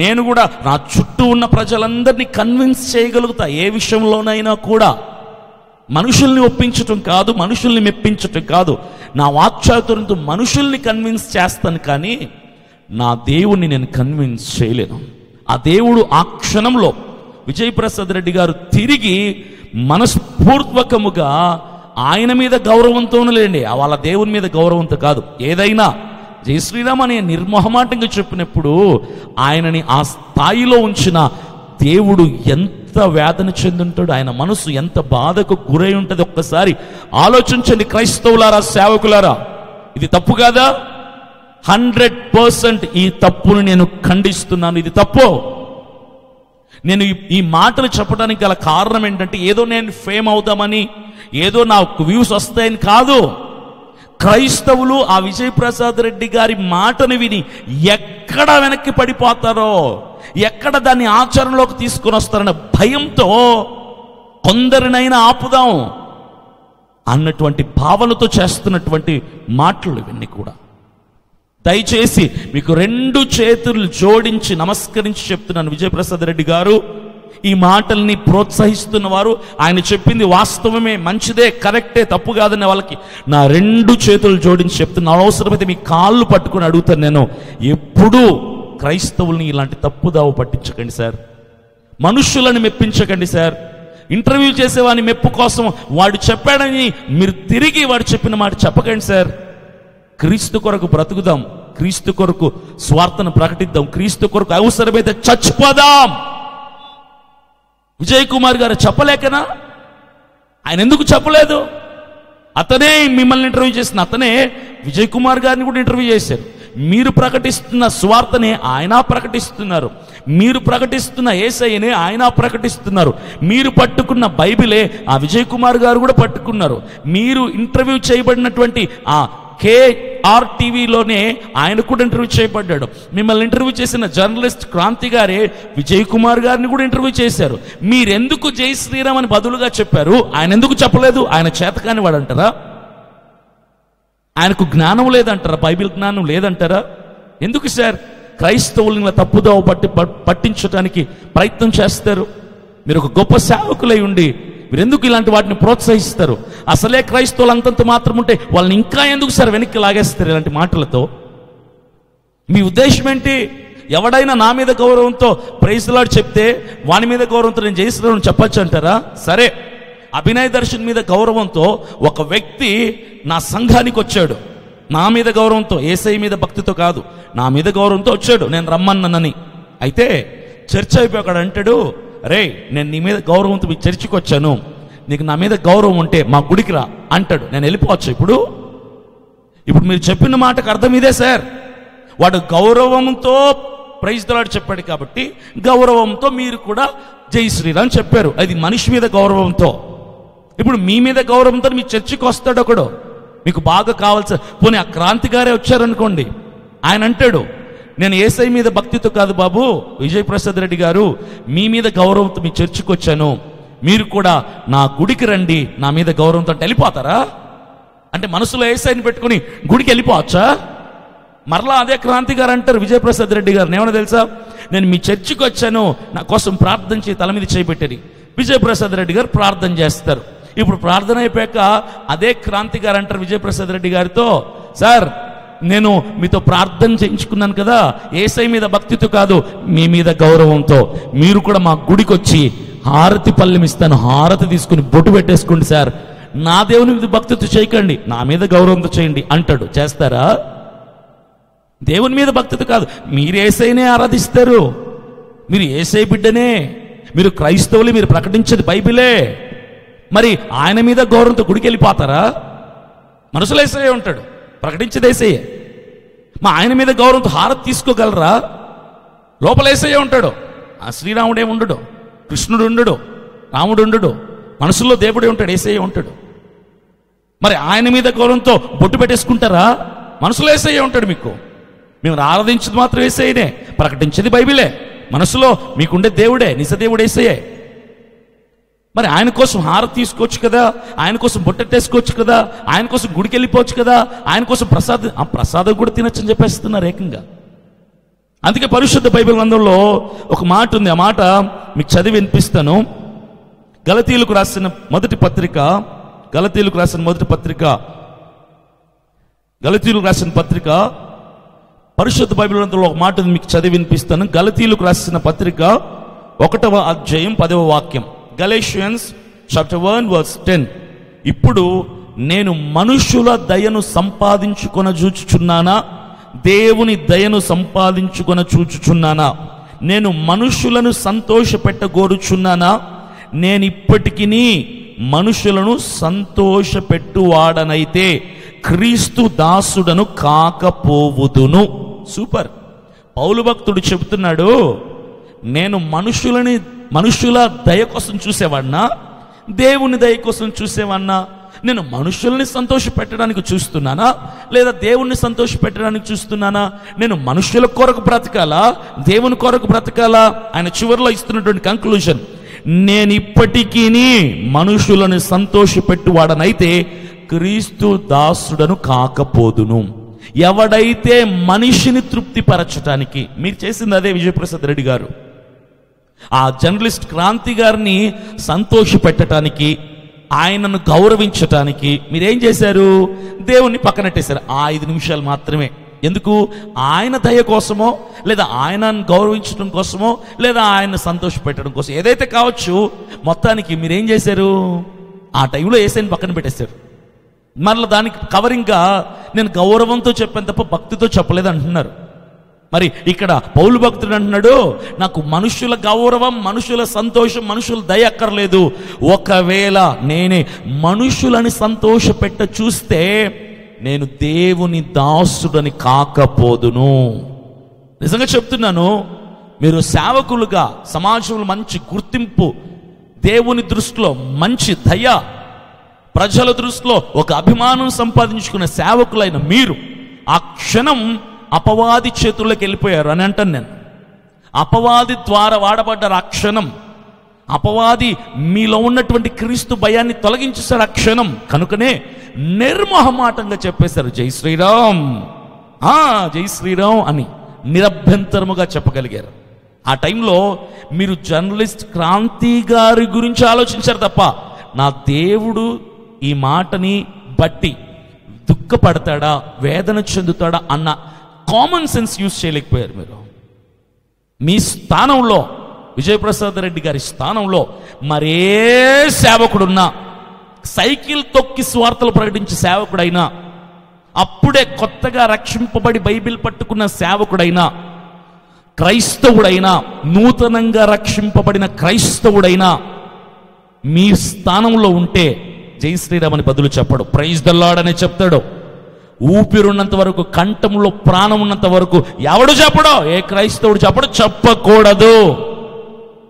నేను కూడా నా చుట్టూ ఉన్న ప్రజలందరినీ కన్విన్స్ చేయగలుగుతా. ఏ విషయంలోనైనా కూడా మనుషుల్ని ఒప్పించటం కాదు, మనుషుల్ని మెప్పించటం కాదు. నా వాక్చాతుర్యంతో మనుషుల్ని కన్విన్స్ చేస్తాను, కానీ నా దేవుణ్ణి నేను కన్విన్స్ చేయలేను. ఆ దేవుడు ఆ క్షణంలో విజయప్రసాద్ రెడ్డి గారు తిరిగి మనస్ఫూర్వకముగా ఆయన మీద గౌరవంతోనే లేండి, వాళ్ళ దేవుని మీద గౌరవంతో కాదు, ఏదైనా జై శ్రీరామ్ అనే నిర్మోహమాటంగా చెప్పినప్పుడు ఆయనని ఆ స్థాయిలో ఉంచిన దేవుడు ఎంత వేదన చెందుంటాడు, ఆయన మనసు ఎంత బాధకు గురై ఉంటుంది. ఒక్కసారి ఆలోచించండి క్రైస్తవులారా, సేవకులారా. ఇది తప్పు కాదా? 100% ఈ తప్పును నేను ఖండిస్తున్నాను. ఇది తప్పు. నేను ఈ మాటలు చెప్పడానికి గల కారణం ఏంటంటే, ఏదో నేను ఫేమ్ అవుదామని, ఏదో నాకు వ్యూస్ వస్తాయని కాదు. క్రైస్తవులు ఆ విజయప్రసాద్ రెడ్డి గారి మాటను విని ఎక్కడ వెనక్కి పడిపోతారో, ఎక్కడ దాన్ని ఆచరణలోకి తీసుకొని వస్తారన్న భయంతో కొందరినైనా ఆపుదాం అన్నటువంటి భావనతో చేస్తున్నటువంటి మాటలు ఇవన్నీ కూడా. దయచేసి మీకు 2 చేతులు జోడించి నమస్కరించి చెప్తున్నాను, విజయప్రసాద్ రెడ్డి గారు ఈ మాటల్ని ప్రోత్సహిస్తున్న వారు, ఆయన చెప్పింది వాస్తవమే, మంచిదే, కరెక్టే, తప్పు కాదనే వాళ్ళకి నా 2 చేతులు జోడించి చెప్తున్నా. అవసరమైతే మీ కాళ్ళు పట్టుకుని అడుగుతాను, నేను ఎప్పుడూ క్రైస్తవుల్ని ఇలాంటి తప్పుదావు పట్టించకండి సార్, మనుషులను మెప్పించకండి సార్. ఇంటర్వ్యూ చేసేవాడిని మెప్పు కోసం వాడు చెప్పాడని మీరు తిరిగి వాడు చెప్పిన మాట చెప్పకండి సార్. క్రీస్తు కొరకు బ్రతుకుదాం, క్రీస్తు కొరకు స్వార్థను ప్రకటిద్దాం, క్రీస్తు కొరకు అవసరమైతే చచ్చిపోదాం. విజయ్ కుమార్ గారు చెప్పలేకనా? ఆయన ఎందుకు చెప్పలేదు? అతనే మిమ్మల్ని ఇంటర్వ్యూ చేసిన అతనే విజయ్ కుమార్ గారిని కూడా ఇంటర్వ్యూ చేశారు. మీరు ప్రకటిస్తున్న స్వార్థనే ఆయన ప్రకటిస్తున్నారు, మీరు ప్రకటిస్తున్న యేసయ్యనే ఆయన ప్రకటిస్తున్నారు, మీరు పట్టుకున్న బైబిలే ఆ విజయ్ కుమార్ గారు కూడా పట్టుకున్నారు. మీరు ఇంటర్వ్యూ చేయబడినటువంటి ఆ KRTVలోనే ఆయన కూడా ఇంటర్వ్యూ చేయబడ్డాడు. మిమ్మల్ని ఇంటర్వ్యూ చేసిన జర్నలిస్ట్ క్రాంతి గారే విజయ్ కుమార్ గారిని కూడా ఇంటర్వ్యూ చేశారు. మీరెందుకు జై శ్రీరామ్ అని బదులుగా చెప్పారు? ఆయన ఎందుకు చెప్పలేదు? ఆయన చేతకాని వాడంటారా? ఆయనకు జ్ఞానం లేదంటారా? బైబిల్ జ్ఞానం లేదంటారా? ఎందుకు సార్ క్రైస్తవులను తప్పుదోవ పట్టించడానికి ప్రయత్నం చేస్తారు? మీరు ఒక గొప్ప సేవకులై ఉండి మీరు ఎందుకు ఇలాంటి వాటిని ప్రోత్సహిస్తారు? అసలే క్రైస్తవులు అంతంత మాత్రం ఉంటే వాళ్ళని ఇంకా ఎందుకు సార్ వెనక్కి లాగేస్తారు ఇలాంటి మాటలతో? మీ ఉద్దేశం ఏంటి? ఎవడైనా నా మీద గౌరవంతో ప్రైజ్ ది లార్డ్ చెప్తే వాని మీద గౌరవంతో నేను జై శ్రీరామ్ చెప్పచ్చు అంటారా? సరే, అభినయ్ దర్శన్ మీద గౌరవంతో ఒక వ్యక్తి నా సంఘానికి వచ్చాడు, నా మీద గౌరవంతో, యేసయ్య మీద భక్తితో కాదు, నా మీద గౌరవంతో వచ్చాడు, నేను రమ్మన్నానని. అయితే చర్చ అయిపోయి అక్కడ అంటాడు, రే నేను నీ మీద గౌరవంతో మీ చర్చికి వచ్చాను, నీకు నా మీద గౌరవం ఉంటే మా గుడికి రా అంటాడు. నేను వెళ్ళిపోవచ్చు ఇప్పుడు? మీరు చెప్పిన మాటకు అర్థం ఇదే సార్. వాడు గౌరవంతో ప్రైజ్ ది లార్డ్ చెప్పాడు కాబట్టి గౌరవంతో మీరు కూడా జై శ్రీరామ్ చెప్పారు. అది మనిషి మీద గౌరవంతో. ఇప్పుడు మీ మీద గౌరవంతో మీ చర్చికి వస్తాడు ఒకడు, మీకు బాగా కావాల్సి, పోనీ ఆ క్రాంతి గారే వచ్చారనుకోండి, ఆయన అంటాడు నేను యేసయ్య మీద భక్తితో కాదు బాబు విజయప్రసాద్ రెడ్డి గారు, మీ మీద గౌరవంతో మీ చర్చికి వచ్చాను, మీరు కూడా నా గుడికి రండి నా మీద గౌరవంతో అంటే వెళ్ళిపోతారా? అంటే మనసులో యేసయ్యని పెట్టుకుని గుడికి వెళ్ళిపోవచ్చా? మరలా అదే క్రాంతి గారు అంటారు విజయప్రసాద్ రెడ్డి గారు, ఏమన్నా తెలుసా, నేను మీ చర్చికి వచ్చాను, నా కోసం ప్రార్థించి తల మీద చేయబెట్టని. విజయప్రసాద్ రెడ్డి గారు ప్రార్థన చేస్తారు. ఇప్పుడు ప్రార్థన అయిపోయాక అదే క్రాంతి గారు అంటారు విజయప్రసాద్ రెడ్డి గారితో, సార్ నేను మీతో ప్రార్థన చేయించుకున్నాను కదా, యేసయ్య మీద భక్తితో కాదు, మీ మీద గౌరవంతో. మీరు కూడా మా గుడికి వచ్చి హారతి పళ్ళెం ఇస్తాను, హారతి తీసుకుని బొట్టు పెట్టేసుకోండి సార్, నా దేవుని మీద భక్తితో చేయకండి, నా మీద గౌరవంతో చేయండి అంటాడు. చేస్తారా? దేవుని మీద భక్తితో కాదు, మీరు యేసయ్యనే ఆరాధిస్తారు, మీరు యేసయ్య బిడ్డనే, మీరు క్రైస్తవులు, మీరు ప్రకటించేది బైబిలే. మరి ఆయన మీద గౌరవంతో గుడికి వెళ్ళిపోతారా? మనసులో యేసయ్య ఉంటాడు, ప్రకటించేది యేసయ్య. మా ఆయన మీద గౌరవంతో హారతి తీసుకోగలరా? లోపల యేసయ్య ఉంటాడు. ఆ శ్రీరాముడే ఉండడు, కృష్ణుడు ఉండడు, రాముడు ఉండడు, మనసులో దేవుడే ఉంటాడు, యేసయ్య ఉంటాడు. మరి ఆయన మీద గౌరవంతో బొట్టు పెట్టేసుకుంటారా? మనసులో యేసయ్య ఉంటాడు. మీకు మేము ఆరాధించేది మాత్రం యేసయ్యనే, ప్రకటించేది బైబిలే, మనసులో మీకుండే దేవుడే, నిజ దేవుడు యేసయ్యే. మరి ఆయన కోసం హారతి తీసుకోవచ్చు కదా, ఆయన కోసం బొట్టెట్టేసుకోవచ్చు కదా, ఆయన కోసం గుడికి వెళ్ళిపోవచ్చు కదా, ఆయన కోసం ప్రసాదం కూడా తినొచ్చని చెప్పేస్తున్నారు ఏకంగా. అందుకే పరిశుద్ధ బైబిల్ గ్రంథంలో ఒక మాట ఉంది, ఆ మాట మీకు చదివి వినిపిస్తాను. గలతీయులకు రాసిన మొదటి పత్రిక 1 పరిశుద్ధ బైబిల్ గ్రంథంలో ఒక మాట మీకు చదివి వినిపిస్తాను. గలతీయులకు రాసిన పత్రిక 1వ అధ్యాయం 10వ వాక్యం. Galatians chapter 1 verse 10. ఇప్పుడు నేను మనుషుల దయను సంపాదించుకొన చూచుచున్నానా, దేవుని దయను సంపాదించుకొన చూచుచున్నానా? నేను మనుషులను సంతోషపెట్టగోరుచున్నానా? నేను ఇప్పటికీ మనుషులను సంతోషపెట్టువాడనైతే క్రీస్తు దాసుడను కాకపోవుదును. సూపర్. పౌలు భక్తుడు చెబుతున్నాడు, నేను మనుషుల దయ కోసం చూసేవాడినా, దేవుని దయ కోసం చూసేవాడినా? నేను మనుషుల్ని సంతోష పెట్టడానికి చూస్తున్నానా, లేదా దేవుణ్ణి సంతోష పెట్టడానికి చూస్తున్నానా? నేను మనుషుల కొరకు బ్రతకాలా, దేవుని కొరకు బ్రతకాలా? ఆయన చివరిలో ఇస్తున్నటువంటి కంక్లూజన్, నేను ఇప్పటికీ మనుషులను సంతోష పెట్టువాడనైతే క్రీస్తు దాసుడను కాకపోదును. ఎవడైతే మనిషిని తృప్తిపరచటానికి, మీరు చేసింది అదే విజయప్రసాద్ రెడ్డి గారు, ఆ జర్నలిస్ట్ క్రాంతి గారిని సంతోష పెట్టడానికి, ఆయనను గౌరవించటానికి మీరేం చేశారు? దేవుణ్ణి పక్కనట్టేశారు. ఆ 5 నిమిషాలు మాత్రమే. ఎందుకు? ఆయన దయ కోసమో, లేదా ఆయనను గౌరవించడం కోసమో, లేదా ఆయన సంతోష పెట్టడం కోసం, ఏదైతే కావచ్చు, మొత్తానికి మీరేం చేశారు? ఆ టైంలో యేసయ్యని పక్కన పెట్టేశారు. మరలా దానికి కవరింగ్గా నేను గౌరవంతో చెప్పాను తప్ప భక్తితో చెప్పలేదు అంటున్నారు. మరి ఇక్కడ పౌలు భక్తుడు అంటున్నాడు, నాకు మనుషుల గౌరవం, మనుషుల సంతోషం, మనుషుల దయ అక్కర్లేదు. ఒకవేళ నేనే మనుషులని సంతోష పెట్ట చూస్తే నేను దేవుని దాసుడని కాకపోదును. నిజంగా చెప్తున్నాను, మీరు సేవకులుగా సమాజంలో మంచి గుర్తింపు, దేవుని దృష్టిలో మంచి దయ, ప్రజల దృష్టిలో ఒక అభిమానం సంపాదించుకున్న సేవకులైన మీరు ఆ క్షణం అపవాది చేతుల్లోకి వెళ్ళిపోయారు అని అంటాను నేను. అపవాది ద్వారా వాడబడ్డారు. ఆ క్షణం అపవాది మీలో ఉన్నటువంటి క్రీస్తు భయాన్ని తొలగించేశారు. ఆ క్షణం కనుకనే నిర్మోహమాటంగా చెప్పేశారు, జై శ్రీరామ్, జై శ్రీరామ్ అని నిరభ్యంతరముగా చెప్పగలిగారు. ఆ టైంలో మీరు జర్నలిస్ట్ క్రాంతి గారి గురించి ఆలోచించారు తప్ప, నా దేవుడు ఈ మాటని బట్టి దుఃఖపడతాడా, వేదన చెందుతాడా అన్న కామన్ సెన్స్ యూజ్ చేయలేకపోయారు. మీరు మీ స్థానంలో, విజయప్రసాద్ రెడ్డి గారి స్థానంలో మరే సేవకుడున్నా, సైకిల్ తొక్కి స్వార్థలు ప్రకటించే సేవకుడైనా, అప్పుడే కొత్తగా రక్షింపబడి బైబిల్ పట్టుకున్న సేవకుడైనా, క్రైస్తవుడైనా, నూతనంగా రక్షింపబడిన క్రైస్తవుడైనా మీ స్థానంలో ఉంటే జై శ్రీరామ్ అని బదులు చెప్పడు, ప్రైజ్ ద లార్డ్ అని చెప్తాడు. ఊపిరున్నంత వరకు, కంఠంలో ప్రాణం ఉన్నంత వరకు ఎవడు చెప్పడో, ఏ క్రైస్తవుడు చెప్పడు,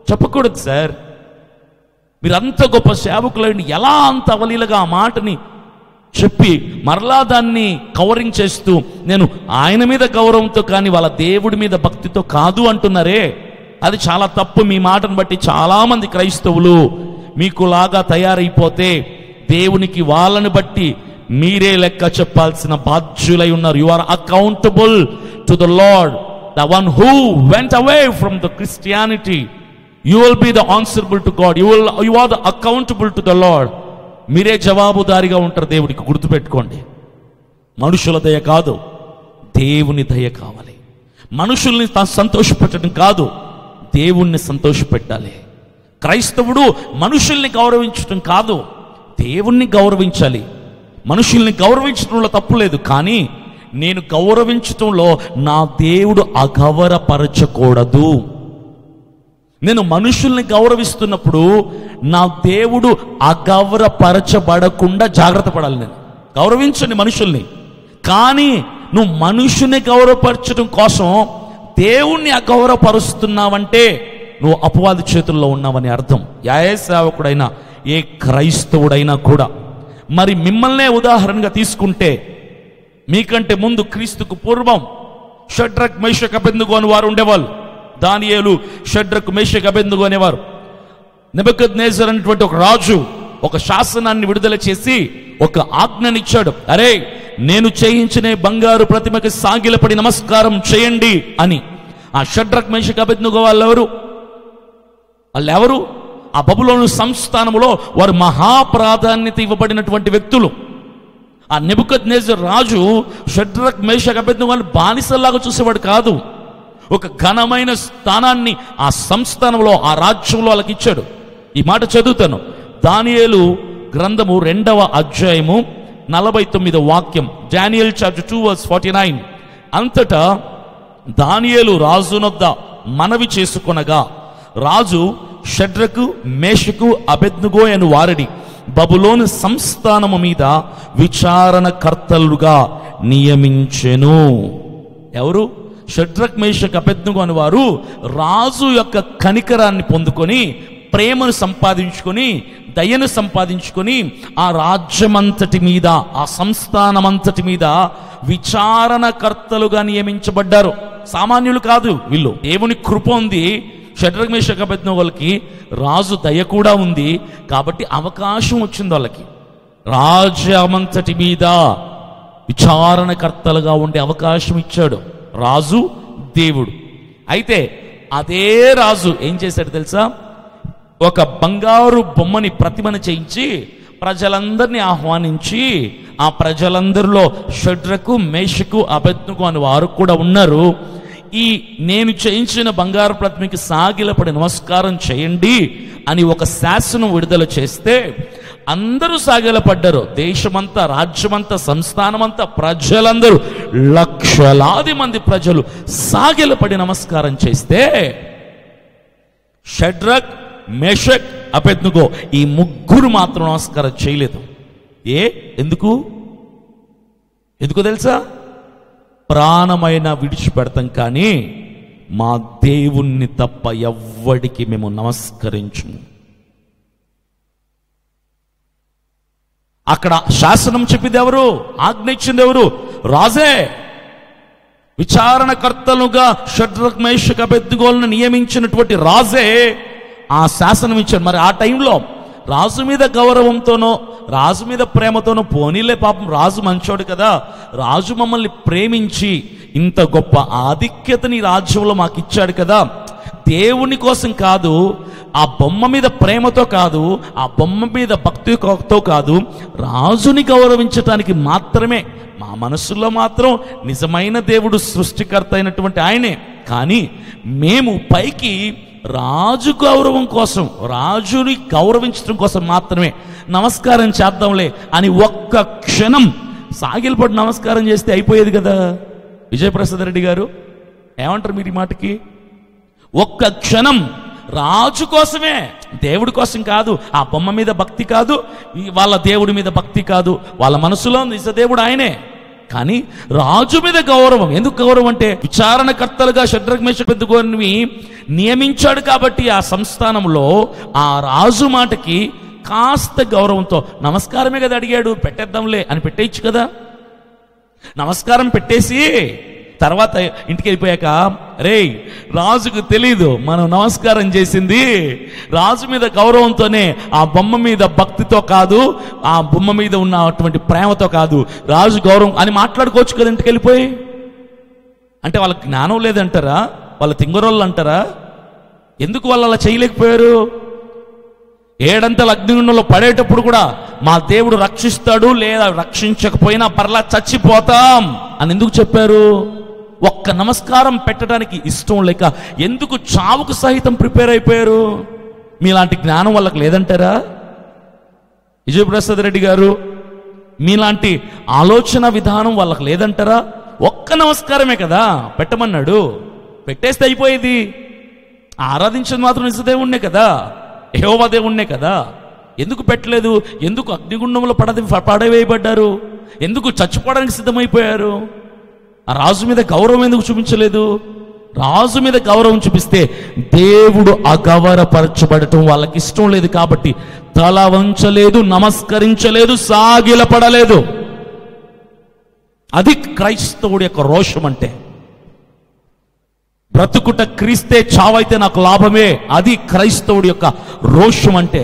చెప్పకూడదు సార్. మీరు అంత గొప్ప సేవకులని ఎలా అంత అవలీలగా ఆ మాటని చెప్పి మరలా దాన్ని కవరింగ్ చేస్తూ, నేను ఆయన మీద గౌరవంతో కానీ వాళ్ళ దేవుడి మీద భక్తితో కాదు అంటున్నారే, అది చాలా తప్పు. మీ మాటను బట్టి చాలామంది క్రైస్తవులు మీకులాగా తయారైపోతే దేవునికి వాళ్ళని బట్టి మీరే లెక్క చెప్పాల్సిన బాధ్యులై ఉన్నారు. You are accountable to the lord, the one who went away from the Christianity. You will be the answerable to God, you are the accountable to the lord. మీరే జవాబుదారిగా ఉంటారు దేవుడికి. గుర్తుపెట్టుకోండి, మనుషుల దయ కాదు, దేవుని దయ కావాలి. మనుషుల్ని సంతోషపెట్టడం కాదు, దేవుణ్ణి సంతోషపెట్టాలి. క్రైస్తవుడు మనుషుల్ని గౌరవించడం కాదు, దేవుణ్ణి గౌరవించాలి. మనుషుల్ని గౌరవించడంలో తప్పు లేదు, కానీ నేను గౌరవించటంలో నా దేవుడు అగౌరవపరచకూడదు. నేను మనుషుల్ని గౌరవిస్తున్నప్పుడు నా దేవుడు అగౌరవపరచబడకుండా జాగ్రత్త పడాలి. నేను గౌరవించండి మనుషుల్ని, కానీ నువ్వు మనుషుల్ని గౌరవపరచడం కోసం దేవుణ్ణి అగౌరవపరుస్తున్నావంటే నువ్వు అపవాది చేతుల్లో ఉన్నావని అర్థం. ఏ సేవకుడైనా, ఏ క్రైస్తవుడైనా కూడా. మరి మిమ్మల్నే ఉదాహరణగా తీసుకుంటే, మీకంటే ముందు క్రీస్తుకు పూర్వం షడ్రక్ మేషక్ అబేద్నెగో అని వారు ఉండేవాళ్ళు. దానియేలు, షడ్రక్ మేషక్ అబేద్నెగో అనేవారు. నెబుకద్నెజర్ అనేటువంటి ఒక రాజు ఒక శాసనాన్ని విడుదల చేసి ఒక ఆజ్ఞనిచ్చాడు. అరే, నేను చేయించిన బంగారు ప్రతిమకి సాగిలపడి నమస్కారం చేయండి అని. ఆ షడ్రక్ మేషక్ అబేద్నెగో వాళ్ళెవరు? ఆ బబులోను సంస్థానములో వారు మహాప్రాధాన్యత ఇవ్వబడినటువంటి వ్యక్తులు. ఆ నెబుకద్నెజర్ రాజు షడ్రక్ మేషక్ అబేద్నెగోని బానిసల్లాగా చూసేవాడు కాదు. ఒక ఘనమైన స్థానాన్ని ఆ సంస్థానంలో, ఆ రాజ్యంలో వాళ్ళకి ఇచ్చాడు. ఈ మాట చదువుతాను. దానియేలు గ్రంథము 2వ అధ్యాయము 49వ వాక్యం. Daniel chapter 2 verse 49. అంతటా దానియేలు రాజునొద్ద మనవి చేసుకొనగా, రాజు షడ్రకు మేషకు అబేద్నెగో అను వారిని బబులోను సంస్థానము మీద విచారణకర్తలుగా నియమించెను. ఎవరు? షడ్రక్ మేషక్ అబేద్నెగో అని వారు రాజు యొక్క కనికరాన్ని పొందుకొని, ప్రేమను సంపాదించుకొని, దయను సంపాదించుకొని, ఆ రాజ్యమంతటి మీద, ఆ సంస్థానమంతటి మీద విచారణకర్తలుగా నియమించబడ్డారు. సామాన్యులు కాదు వీళ్ళు. దేవుని కృప ఉంది. షడ్రక్ మేషక్ అబేద్నెగోలకి రాజు దయ కూడా ఉంది కాబట్టి అవకాశం వచ్చింది వాళ్ళకి. రాజ్యమంతటి మీద విచారణకర్తలుగా ఉండే అవకాశం ఇచ్చాడు రాజు, దేవుడు. అయితే అదే రాజు ఏం చేశాడు తెలుసా? ఒక బంగారు బొమ్మని, ప్రతిమను చేయించి ప్రజలందరినీ ఆహ్వానించి, ఆ ప్రజలందరిలో షడ్రకు మేషకు అబేద్నెగో అని వారు కూడా ఉన్నారు. ఈ నేను చేయించిన బంగారు ప్రతిమకి సాగిలపడి నమస్కారం చేయండి అని ఒక శాసనం విడుదల చేస్తే అందరూ సాగిలపడ్డారు. దేశమంతా, రాజ్యమంతా, సంస్థానమంతా, ప్రజలందరూ, లక్షలాది మంది ప్రజలు సాగిలపడి నమస్కారం చేస్తే షడ్రక్ మేషక్ అబేద్నెగో ఈ ముగ్గురు మాత్రం నమస్కారం చేయలేదు. ఎందుకు తెలుసా? ప్రాణమైన విడిచిపెడతాం, కానీ మా దేవుణ్ణి తప్ప ఎవ్వడికి మేము నమస్కరించము. అక్కడ శాసనం చెప్పింది ఎవరు? ఆజ్ఞ ఇచ్చింది ఎవరు? రాజే. విచారణకర్తలుగా షడ్రక్ మేషక్ అబేద్నెగోలను నియమించినటువంటి రాజే ఆ శాసనం ఇచ్చాడు. మరి ఆ టైంలో రాజు మీద గౌరవంతోనో, రాజు మీద ప్రేమతోనో, పోనీలే పాపం రాజు మంచోడు కదా, రాజు మమ్మల్ని ప్రేమించి ఇంత గొప్ప ఆధిక్యతని రాజ్యంలో మాకు ఇచ్చాడు కదా, దేవుని కోసం కాదు, ఆ బొమ్మ మీద ప్రేమతో కాదు, ఆ బొమ్మ మీద భక్తితో కాదు, రాజుని గౌరవించటానికి మాత్రమే. మా మనసులో మాత్రం నిజమైన దేవుడు సృష్టికర్త అయినటువంటి ఆయనే, కానీ మేము పైకి రాజు గౌరవం కోసం, రాజుని గౌరవించడం కోసం మాత్రమే నమస్కారం చేద్దాంలే అని ఒక్క క్షణం సాగిలపడి నమస్కారం చేస్తే అయిపోయేది కదా. విజయప్రసాద్ రెడ్డి గారు ఏమంటారు మీరు ఈ మాటకి? ఒక్క క్షణం రాజు కోసమే, దేవుడి కోసం కాదు, ఆ బొమ్మ మీద భక్తి కాదు, వాళ్ళ దేవుడి మీద భక్తి కాదు, వాళ్ళ మనసులో నిజ దేవుడు ఆయనే, కానీ రాజు మీద గౌరవం. ఎందుకు గౌరవం అంటే విచారణకర్తలుగా షడ్రక్ మేషక్ అబేద్నెగోని నియమించాడు కాబట్టి ఆ సంస్థానంలో ఆ రాజు మాటకి కాస్త గౌరవంతో నమస్కారమే కదా అడిగాడు, పెట్టేద్దాంలే అని పెట్టేయచ్చు కదా. నమస్కారం పెట్టేసి తర్వాత ఇంటికి వెళ్ళిపోయాక, రే రాజుకు తెలీదు మనం నమస్కారం చేసింది రాజు మీద గౌరవంతోనే, ఆ బొమ్మ మీద భక్తితో కాదు, ఆ బొమ్మ మీద ఉన్నటువంటి ప్రేమతో కాదు, రాజు గౌరవం అని మాట్లాడుకోవచ్చు కదా ఇంటికి వెళ్ళిపోయి. అంటే వాళ్ళకి జ్ఞానం లేదంటారా? వాళ్ళ తింగరోళ్ళు అంటారా? ఎందుకు వాళ్ళు అలా చేయలేకపోయారు? ఏడంతల అగ్నిగుండంలో పడేటప్పుడు కూడా మా దేవుడు రక్షిస్తాడు, లేదా రక్షించకపోయినా పర్లా చచ్చిపోతాం అని ఎందుకు చెప్పారు? ఒక్క నమస్కారం పెట్టడానికి ఇష్టం లేక ఎందుకు చావుకు సహితం ప్రిపేర్ అయిపోయారు? మీలాంటి జ్ఞానం వాళ్ళకి లేదంటారా? విజయప్రసాద్ రెడ్డి గారు, మీలాంటి ఆలోచన విధానం వాళ్ళకి లేదంటారా? ఒక్క నమస్కారమే కదా పెట్టమన్నాడు, పెట్టేస్తే అయిపోయేది. ఆరాధించేది మాత్రం నిజదేవుణ్ణే కదా, యెహోవా దేవుణ్ణే కదా. ఎందుకు పెట్టలేదు? ఎందుకు అగ్నిగుండంలో పడవేయబడ్డారు? ఎందుకు చచ్చిపోవడానికి సిద్ధమైపోయారు? ఆ రాజు మీద గౌరవం ఎందుకు చూపించలేదు? రాజు మీద గౌరవం చూపిస్తే దేవుడు అగౌరవపరచబడటం వాళ్ళకి ఇష్టం లేదు కాబట్టి తల వంచలేదు, నమస్కరించలేదు, సాగిలపడలేదు. అది క్రైస్తవుడి యొక్క రోషం అంటే. బ్రతుకుట క్రీస్తే, చావైతే నాకు లాభమే. అది క్రైస్తవుడి యొక్క రోషం అంటే.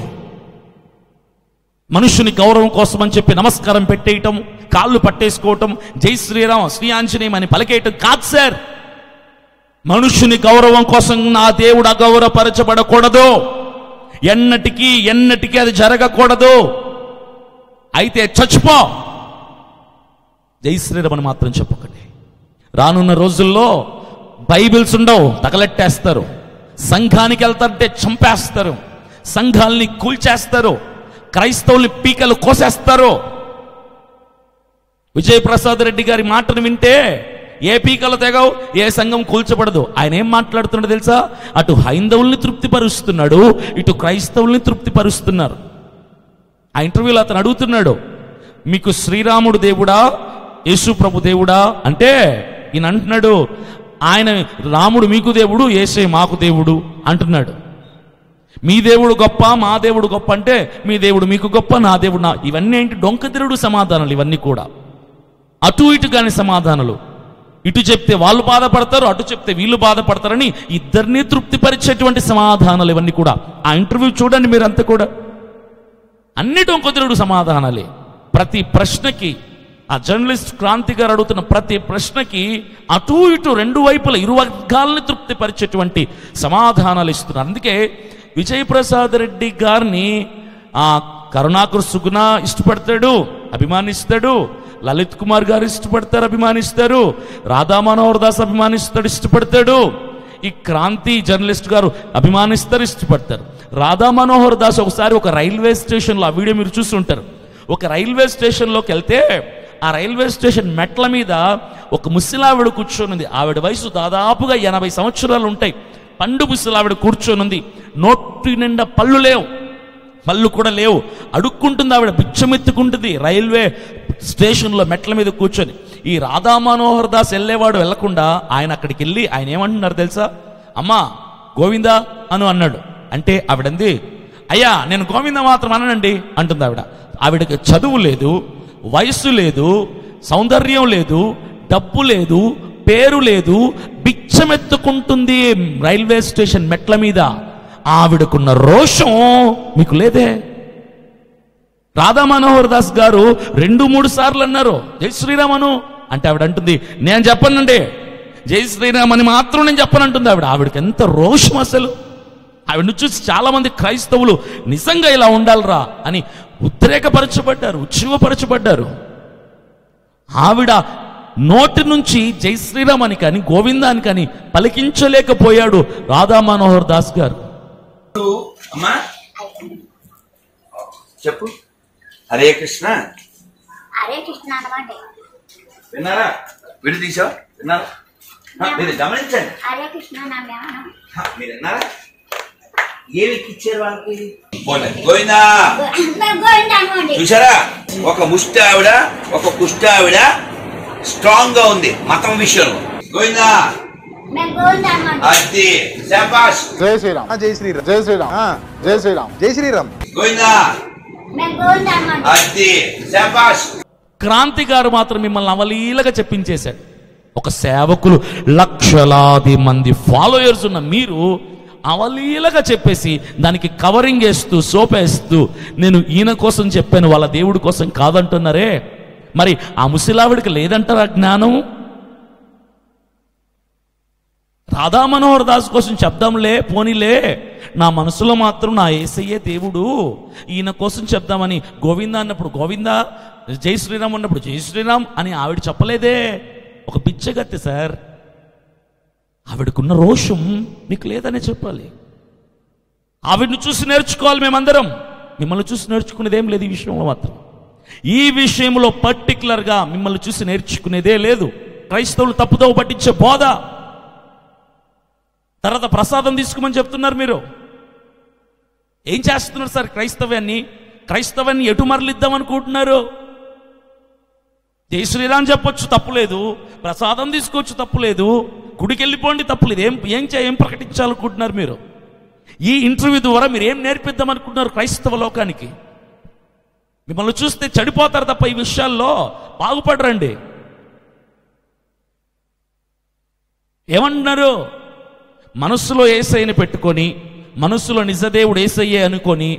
మనుషుని గౌరవం కోసం అని చెప్పి నమస్కారం పెట్టేయటం, కాళ్ళు పట్టేసుకోవటం, జై శ్రీరామ్ శ్రీ ఆంజనేయం అని పలికేయటం కాదు సార్. మనుషుని గౌరవం కోసం నా దేవుడు అగౌరవపరచబడకూడదు. ఎన్నటికీ అది జరగకూడదు. అయితే చచ్చిపో, జై శ్రీరామ్ అని మాత్రం చెప్పకండి. రానున్న రోజుల్లో బైబిల్స్ ఉండవు, తగలెట్టేస్తారు. సంఘానికి వెళ్తారంటే చంపేస్తారు, సంఘాలని కూల్చేస్తారు, క్రైస్తవుల్ని పీకలు కోసేస్తారు. విజయప్రసాద్ రెడ్డి గారి మాటను వింటే ఏ పీకలు తెగవు, ఏ సంఘం కూల్చబడదు. ఆయన ఏం మాట్లాడుతున్నాడో తెలుసా? అటు హైందవుల్ని తృప్తిపరుస్తున్నాడు, ఇటు క్రైస్తవుల్ని తృప్తిపరుస్తున్నారు. ఆ ఇంటర్వ్యూలో అతను అడుగుతున్నాడు, మీకు శ్రీరాముడు దేవుడా, యేసు ప్రభు దేవుడా అంటే ఈయన అంటున్నాడు, ఆయన రాముడు మీకు దేవుడు, యేసే మాకు దేవుడు అంటున్నాడు. మీ దేవుడు గొప్ప, మా దేవుడు గొప్ప అంటే మీ దేవుడు మీకు గొప్ప, నా దేవుడు నా. ఇవన్నీ ఏంటి? డొంకతిరుడు సమాధానాలు ఇవన్నీ కూడా. అటు ఇటు కాని సమాధానాలు. ఇటు చెప్తే వాళ్ళు బాధపడతారు, అటు చెప్తే వీళ్ళు బాధపడతారని ఇద్దరినీ తృప్తిపరిచేటువంటి సమాధానాలు ఇవన్నీ కూడా. ఆ ఇంటర్వ్యూ చూడండి మీరంతా కూడా, అన్ని డొంకతిరుడు సమాధానాలే. ప్రతి ప్రశ్నకి ఆ జర్నలిస్ట్ క్రాంతి గారు అడుగుతున్న ప్రతి ప్రశ్నకి అటు ఇటు రెండు వైపుల ఇరు వర్గాలని తృప్తిపరిచేటువంటి సమాధానాలు ఇస్తున్నారు. అందుకే విజయప్రసాద్ రెడ్డి గారిని ఆ కరుణాకర్ సుగుణ ఇష్టపడతాడు, అభిమానిస్తాడు. లలిత్ కుమార్ గారు ఇష్టపడతారు, అభిమానిస్తారు. రాధా మనోహర్ దాస్ అభిమానిస్తాడు, ఇష్టపడతాడు. ఈ క్రాంతి జర్నలిస్ట్ గారు అభిమానిస్తారు, ఇష్టపడతారు. రాధా మనోహర్ దాస్ ఒకసారి ఒక రైల్వే స్టేషన్లో, ఆ వీడియో మీరు చూస్తుంటారు, ఒక రైల్వే స్టేషన్లోకి వెళ్తే ఆ రైల్వే స్టేషన్ మెట్ల మీద ఒక ముసలావిడ కూర్చొనుంది. ఆవిడ వయసు దాదాపుగా 80 సంవత్సరాలు ఉంటాయి. పండు ముసలావిడ కూర్చొనుంది. నోటి నిండా పళ్ళు లేవు, పళ్ళు కూడా లేవు. అడుక్కుంటుంది ఆవిడ, బిచ్చమెత్తుకుంటుంది రైల్వే స్టేషన్లో మెట్ల మీద కూర్చొని. ఈ రాధా మనోహర్ దాస్ వెళ్ళేవాడు వెళ్లకుండా ఆయన అక్కడికి వెళ్ళి ఆయన ఏమంటున్నారు తెలుసా? అమ్మా గోవిందా అను అన్నాడు. అంటే ఆవిడంది, అయ్యా నేను గోవింద మాత్రం అననండి అంటుంది ఆవిడ. ఆవిడకి చదువు లేదు, వయస్సు లేదు, సౌందర్యం లేదు, డబ్బు లేదు, పేరు లేదు, బిచ్చమెత్తుకుంటుంది రైల్వే స్టేషన్ మెట్ల మీద. ఆవిడకున్న రోషం మీకు లేదే. రాధా మనోహర్ దాస్ గారు 2-3 సార్లు అన్నారు జై శ్రీరామ్ అను అంటే ఆవిడ అంటుంది, నేను చెప్పనండి, జై శ్రీరామ్ అని మాత్రం నేను చెప్పనంటుంది ఆవిడ. ఆవిడకి ఎంత రోషం అసలు! ఆవిడను చూసి చాలా మంది క్రైస్తవులు నిజంగా ఇలా ఉండాలిరా అని ఉద్రేకపరచబడ్డారు, ఉత్సవపరచబడ్డారు. ఆవిడ నోటి నుంచి జై శ్రీరామ్ అని కానీ గోవిందా అని కానీ పలికించలేకపోయాడు రాధా మనోహర్ దాస్ గారు. అమ్మా చెప్పు. హరే కృష్ణ. హరే కృష్ణ అనమాట. విన్నారా? విడి తీసావు, విన్నారా? మీరు గమనించండి. హరే కృష్ణ నా జ్ఞానం. మీరు విన్నారా? ఏమి ఎక్కిచ్చారు వాళ్ళకి? గోవిందా చూసారా? ఒక ముష్టి ఆవిడ, ఒక కుష్టి ఆవిడ స్ట్రాంగ్ గా ఉంది మతం విషయంలో. గోవిందా అది శాబాష్. జై శ్రీరామ్, జై శ్రీరామ్, జై శ్రీరామ్, జై శ్రీరామ్, జై శ్రీరామ్. గోవిందా అది శాబాష్. క్రాంతి గారు మాత్రం మిమ్మల్ని అవలీలగా చెప్పించేశాడు. ఒక సేవకులు లక్షలాది మంది ఫాలోయర్స్ ఉన్న మీరు అవలీలగా చెప్పేసి దానికి కవరింగ్ వేస్తూ సోపేస్తూ నేను ఈయన కోసం చెప్పాను, వాళ్ళ దేవుడి కోసం కాదంటున్నారే. మరి ఆ ముసలావిడికి లేదంటారా జ్ఞానం? రాధా మనోహర్ దాస్ కోసం చెప్దాంలే, పోనీలే, నా మనసులో మాత్రం నా యేసయ్యే దేవుడు, ఈయన కోసం చెప్దామని గోవిందా అన్నప్పుడు గోవిందా, జై శ్రీరామ్ అన్నప్పుడు జై శ్రీరామ్ అని ఆవిడ చెప్పలేదే. ఒక పిచ్చగత్తె సార్. ఆవిడకున్న రోషం మీకు లేదనే చెప్పాలి. ఆవిడని చూసి నేర్చుకోవాలి మేమందరం. మిమ్మల్ని చూసి నేర్చుకునేది ఏం లేదు ఈ విషయంలో మాత్రం. ఈ విషయంలో పర్టికులర్గా మిమ్మల్ని చూసి నేర్చుకునేదే లేదు. క్రైస్తవులు తప్పుదోవ పట్టించే బోధ. తర్వాత ప్రసాదం తీసుకోమని చెప్తున్నారు మీరు. ఏం చేస్తున్నారు సార్? క్రైస్తవాన్ని ఎటు మరలిద్దాం అనుకుంటున్నారు? జై శ్రీరామ్ చెప్పొచ్చు, తప్పులేదు. ప్రసాదం తీసుకోవచ్చు, తప్పులేదు. గుడికి వెళ్ళిపోండి, తప్పులేదు. ఏం ప్రకటించాలనుకుంటున్నారు మీరు? ఈ ఇంటర్వ్యూ ద్వారా మీరు ఏం నేర్పిద్దాం అనుకుంటున్నారు క్రైస్తవ లోకానికి? మిమ్మల్ని చూస్తే చెడిపోతారు తప్ప ఈ విషయాల్లో బాగుపడరండి. ఏమంటున్నారు? మనస్సులో యేసయ్యని పెట్టుకొని, మనస్సులో నిజదేవుడు యేసయ్యే అనుకొని,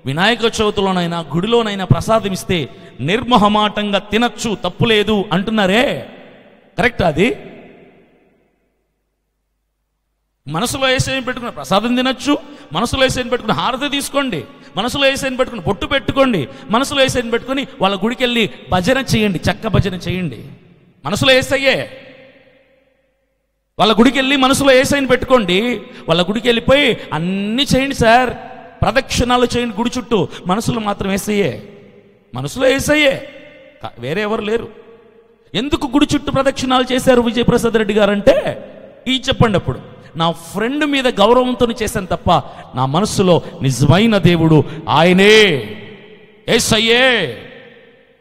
వినాయక చవితిలోనైనా గుడిలోనైనా ప్రసాదం ఇస్తే నిర్మోహమాటంగా తినచ్చు, తప్పులేదు అంటున్నారే, కరెక్ట్? అది మనసులో యేసయ్యని పెట్టుకుని ప్రసాదం తినచ్చు, మనసులో యేసయ్యని పెట్టుకుని హారతి తీసుకోండి, మనసులో యేసయ్యని పెట్టుకుని బొట్టు పెట్టుకోండి, మనసులో యేసయ్యని పెట్టుకుని వాళ్ళ గుడికి వెళ్ళి భజన చేయండి, చక్క భజన చేయండి. మనసులో యేసయ్యే. వాళ్ళ గుడికి వెళ్ళి మనసులో యేసయ్యని పెట్టుకోండి, వాళ్ళ గుడికి వెళ్ళిపోయి అన్నీ చేయండి సార్, ప్రదక్షిణాలు చేయండి గుడి చుట్టూ. మనసులో మాత్రం యేసయ్యే, మనసులో యేసయ్యే, వేరే ఎవరు లేరు. ఎందుకు గుడి చుట్టూ ప్రదక్షిణాలు చేశారు విజయప్రసాద్ రెడ్డి గారు అంటే ఈ చెప్పండి. అప్పుడు నా ఫ్రెండ్ మీద గౌరవంతో చేశాను తప్ప నా మనసులో నిజమైన దేవుడు ఆయనే, యేసయ్యే.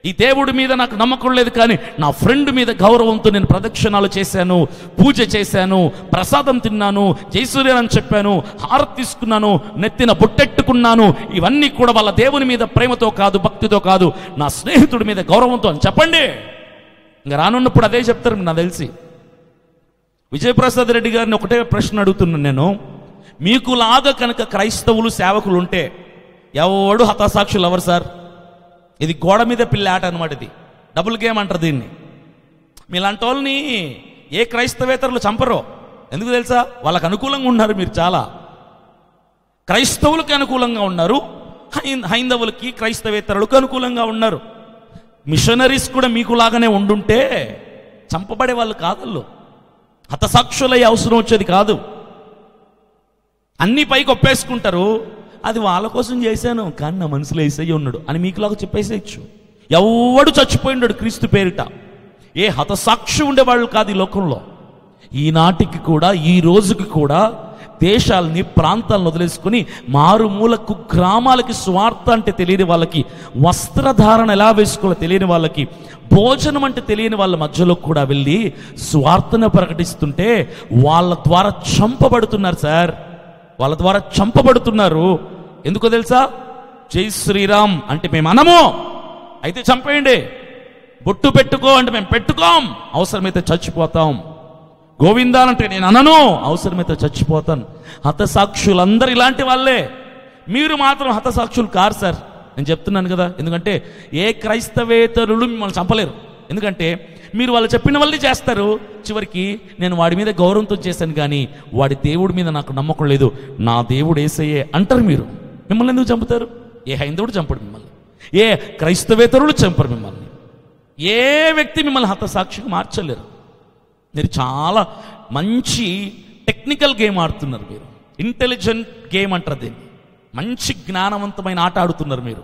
ఈ దేవుడి మీద నాకు నమ్మకం లేదు, కానీ నా ఫ్రెండ్ మీద గౌరవంతో నేను ప్రదక్షిణాలు చేశాను, పూజ చేశాను, ప్రసాదం తిన్నాను, జైశ్వర్యాన్ని చెప్పాను, హారతి తీసుకున్నాను, నెత్తిన బొట్టెట్టుకున్నాను. ఇవన్నీ కూడా వాళ్ళ దేవుని మీద ప్రేమతో కాదు, భక్తితో కాదు, నా స్నేహితుడి మీద గౌరవంతో అని చెప్పండి. ఇంకా రానున్నప్పుడు అదే చెప్తారు నాకు తెలిసి. విజయప్రసాద్ రెడ్డి గారిని ఒకటే ప్రశ్న అడుగుతున్నాను నేను. మీకులాగా కనుక క్రైస్తవులు సేవకులు ఉంటే ఎవడు హతసాక్షులు ఎవరు సార్? ఇది గోడ మీద పిల్ల ఆట అనమాట. ఇది డబుల్ గేమ్ అంటారు దీన్ని. మీలాంటి వాళ్ళని ఏ క్రైస్తవేతరులు చంపరో. ఎందుకు తెలుసా? వాళ్ళకు అనుకూలంగా ఉన్నారు మీరు. చాలా క్రైస్తవులకి అనుకూలంగా ఉన్నారు, హైందవులకి క్రైస్తవేతరులకు అనుకూలంగా ఉన్నారు. మిషనరీస్ కూడా మీకులాగానే ఉండుంటే చంపబడే వాళ్ళు కాదళ్ళు, హతసాక్షులయ్యే అవసరం వచ్చేది కాదు. అన్ని పైకి ఒప్పేసుకుంటారు, అది వాళ్ళ కోసం చేశాను కానీ నా మనసులో యేసయ్య ఉన్నాడు అని మీకులాగా చెప్పేసేయచ్చు. ఎవడు చచ్చిపోయినాడు క్రీస్తు పేరిట. ఏ హతసాక్షి ఉండేవాళ్ళు కాదు ఈ లోకంలో. ఈనాటికి కూడా, ఈ రోజుకి కూడా దేశాలని, ప్రాంతాలను వదిలేసుకుని మారుమూలకు గ్రామాలకి స్వార్థ అంటే తెలియని వాళ్ళకి, వస్త్రధారణ ఎలా వేసుకోవాలో తెలియని వాళ్ళకి, భోజనం అంటే తెలియని వాళ్ళ మధ్యలో కూడా వెళ్ళి స్వార్థను ప్రకటిస్తుంటే వాళ్ళ ద్వారా చంపబడుతున్నారు సార్. వాళ్ళ ద్వారా చంపబడుతున్నారు. ఎందుకో తెలుసా? జై శ్రీరామ్ అంటే మేము అనము, అయితే చంపేయండి. బొట్టు పెట్టుకో అంటే మేము పెట్టుకోం, అవసరమైతే చచ్చిపోతాం. గోవిందాలంటే నేను అనను, అవసరమైతే చచ్చిపోతాను. హతసాక్షులందరూ ఇలాంటి వాళ్ళే. మీరు మాత్రం హతసాక్షులు కారు సార్, నేను చెప్తున్నాను కదా. ఎందుకంటే ఏ క్రైస్తవేతరులు మిమ్మల్ని చంపలేరు. ఎందుకంటే మీరు వాళ్ళు చెప్పిన వాళ్ళే చేస్తారు. చివరికి నేను వాడి మీద గౌరవంతో చేశాను కానీ వాడి దేవుడి మీద నాకు నమ్మకం లేదు, నా దేవుడు యేసయ్యే అంటారు మీరు. మిమ్మల్ని ఎందుకు చంపుతారు? ఏ హైందవుడు చంపడు మిమ్మల్ని, ఏ క్రైస్తవేతరులు చంపరు మిమ్మల్ని, ఏ వ్యక్తి మిమ్మల్ని హతసాక్షిగా మార్చలేరు. మీరు చాలా మంచి టెక్నికల్ గేమ్ ఆడుతున్నారు మీరు, ఇంటెలిజెంట్ గేమ్ అంటారు దీన్ని. మంచి జ్ఞానవంతమైన ఆట ఆడుతున్నారు మీరు.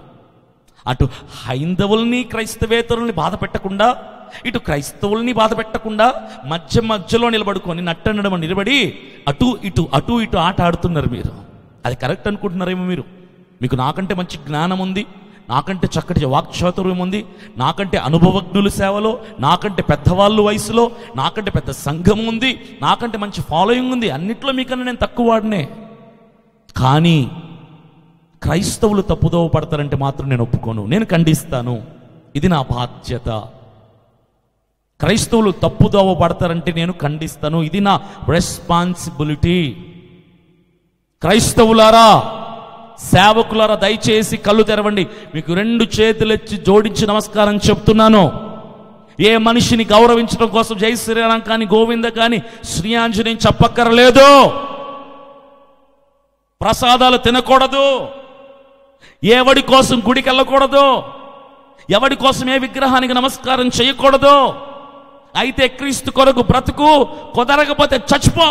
అటు హైందవుల్ని క్రైస్తవేతరుల్ని బాధ పెట్టకుండా, ఇటు క్రైస్తవుల్ని బాధ పెట్టకుండా మధ్యలో నిలబడుకొని నట్టనడమ నిలబడి అటు ఇటు ఆట ఆడుతున్నారు మీరు. అది కరెక్ట్ అనుకుంటున్నారేమో మీరు. మీకు నాకంటే మంచి జ్ఞానం ఉంది, నాకంటే చక్కటి వాక్చాతుర్యం ఉంది, నాకంటే అనుభవజ్ఞులు సేవలో, నాకంటే పెద్దవాళ్ళు వయసులో, నాకంటే పెద్ద సంఘం ఉంది, నాకంటే మంచి ఫాలోయింగ్ ఉంది, అన్నిట్లో మీకన్నా నేను తక్కువ వాడినే. కానీ క్రైస్తవులు తప్పుదోవ పడతారంటే మాత్రం నేను ఒప్పుకోను, నేను ఖండిస్తాను. ఇది నా బాధ్యత. క్రైస్తవులు తప్పుదోవ పడతారంటే నేను ఖండిస్తాను, ఇది నా రెస్పాన్సిబిలిటీ. క్రైస్తవులారా, సేవకులారా, దయచేసి కళ్ళు తెరవండి. మీకు 2 చేతులెత్తి జోడించి నమస్కారం చెప్తున్నాను. ఏ మనిషిని గౌరవించడం కోసం జై శ్రీరామ్ కానీ గోవింద కానీ శ్రీ ఆంజనేయం చెప్పక్కర్లేదు. ప్రసాదాలు తినకూడదు, ఎవడి కోసం గుడికి వెళ్ళకూడదు, ఎవడి కోసం ఏ విగ్రహానికి నమస్కారం చేయకూడదు. అయితే క్రీస్తు కొరకు బ్రతుకు, కుదరకపోతే చచ్చిపో.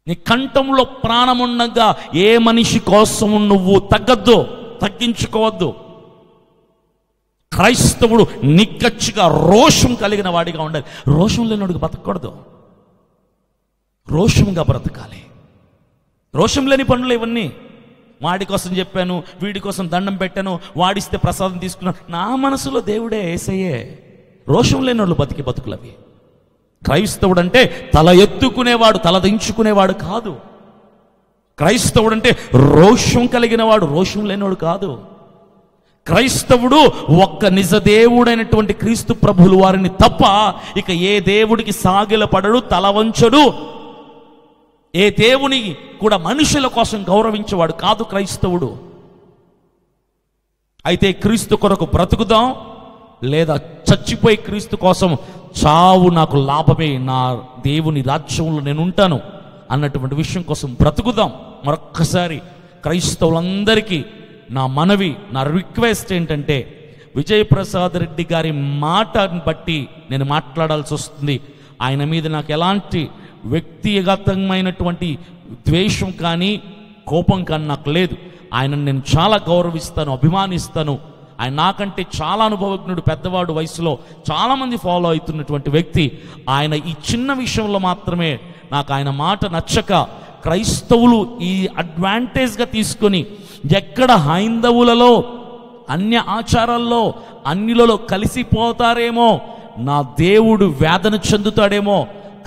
నీ కంఠంలో ప్రాణముండగా ఏ మనిషి కోసం నువ్వు తగ్గద్దు, తగ్గించుకోవద్దు. క్రైస్తవుడు నిక్కచ్చిగా రోషం కలిగిన వాడిగా ఉండాలి. రోషం లేనివాడికి బతకూడదు, రోషంగా బ్రతకాలి. రోషం లేని పనులు ఇవన్నీ. వాడి కోసం చెప్పాను, వీడి కోసం దండం పెట్టాను, వాడిస్తే ప్రసాదం తీసుకున్నాను. నా మనసులో దేవుడే యేసయ్యే. రోషం లేని వాళ్ళు బతికి బతుకులవి. క్రైస్తవుడు అంటే తల ఎత్తుకునేవాడు, తల దించుకునేవాడు కాదు. క్రైస్తవుడు అంటే రోషం కలిగిన వాడు, రోషం లేనివాడు కాదు. క్రైస్తవుడు ఒక్క నిజ దేవుడైనటువంటి క్రీస్తు ప్రభువుల వారిని తప్ప ఇక ఏ దేవుడికి సాగిలపడడు, తల వంచడు. ఏ దేవుని కూడా మనుషుల కోసం గౌరవించేవాడు కాదు క్రైస్తవుడు. అయితే క్రీస్తు కొరకు బ్రతుకుదాం, లేదా చచ్చిపోయి క్రీస్తు కోసం చావు నాకు లాభమే, నా దేవుని రాజ్యంలో నేను ఉంటాను అన్నటువంటి విషయం కోసం బ్రతుకుదాం. మరొక్కసారి క్రైస్తవులందరికీ నా మనవి, నా రిక్వెస్ట్ ఏంటంటే, విజయప్రసాద్ రెడ్డి గారి మాటను బట్టి నేను మాట్లాడాల్సి వస్తుంది. ఆయన మీద నాకు ఎలాంటి వ్యక్తిగతమైనటువంటి ద్వేషం కానీ కోపం కానీ నాకు లేదు. ఆయనను నేను చాలా గౌరవిస్తాను, అభిమానిస్తాను. ఆయన నాకంటే చాలా అనుభవజ్ఞుడు, పెద్దవాడు, వయసులో చాలామంది ఫాలో అవుతున్నటువంటి వ్యక్తి. ఆయన ఈ చిన్న విషయంలో మాత్రమే నాకు ఆయన మాట నచ్చక, క్రైస్తవులు ఈ అడ్వాంటేజ్గా తీసుకొని ఎక్కడ హైందవులలో అన్య ఆచారాల్లో అన్యులలో కలిసిపోతారేమో, నా దేవుడు వేదన చెందుతాడేమో.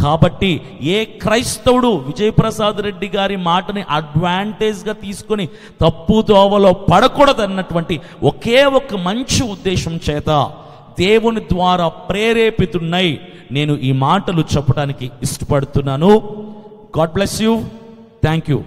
కాబట్టి ఏ క్రైస్తవుడు విజయప్రసాద్ రెడ్డి గారి మాటని అడ్వాంటేజ్గా తీసుకొని తప్పు దోవలో పడకూడదన్నటువంటి ఒకే ఒక మంచి ఉద్దేశం చేత దేవుని ద్వారా ప్రేరేపితున్నై నేను ఈ మాటలు చెప్పడానికి ఇష్టపడుతున్నాను. God bless you. Thank you.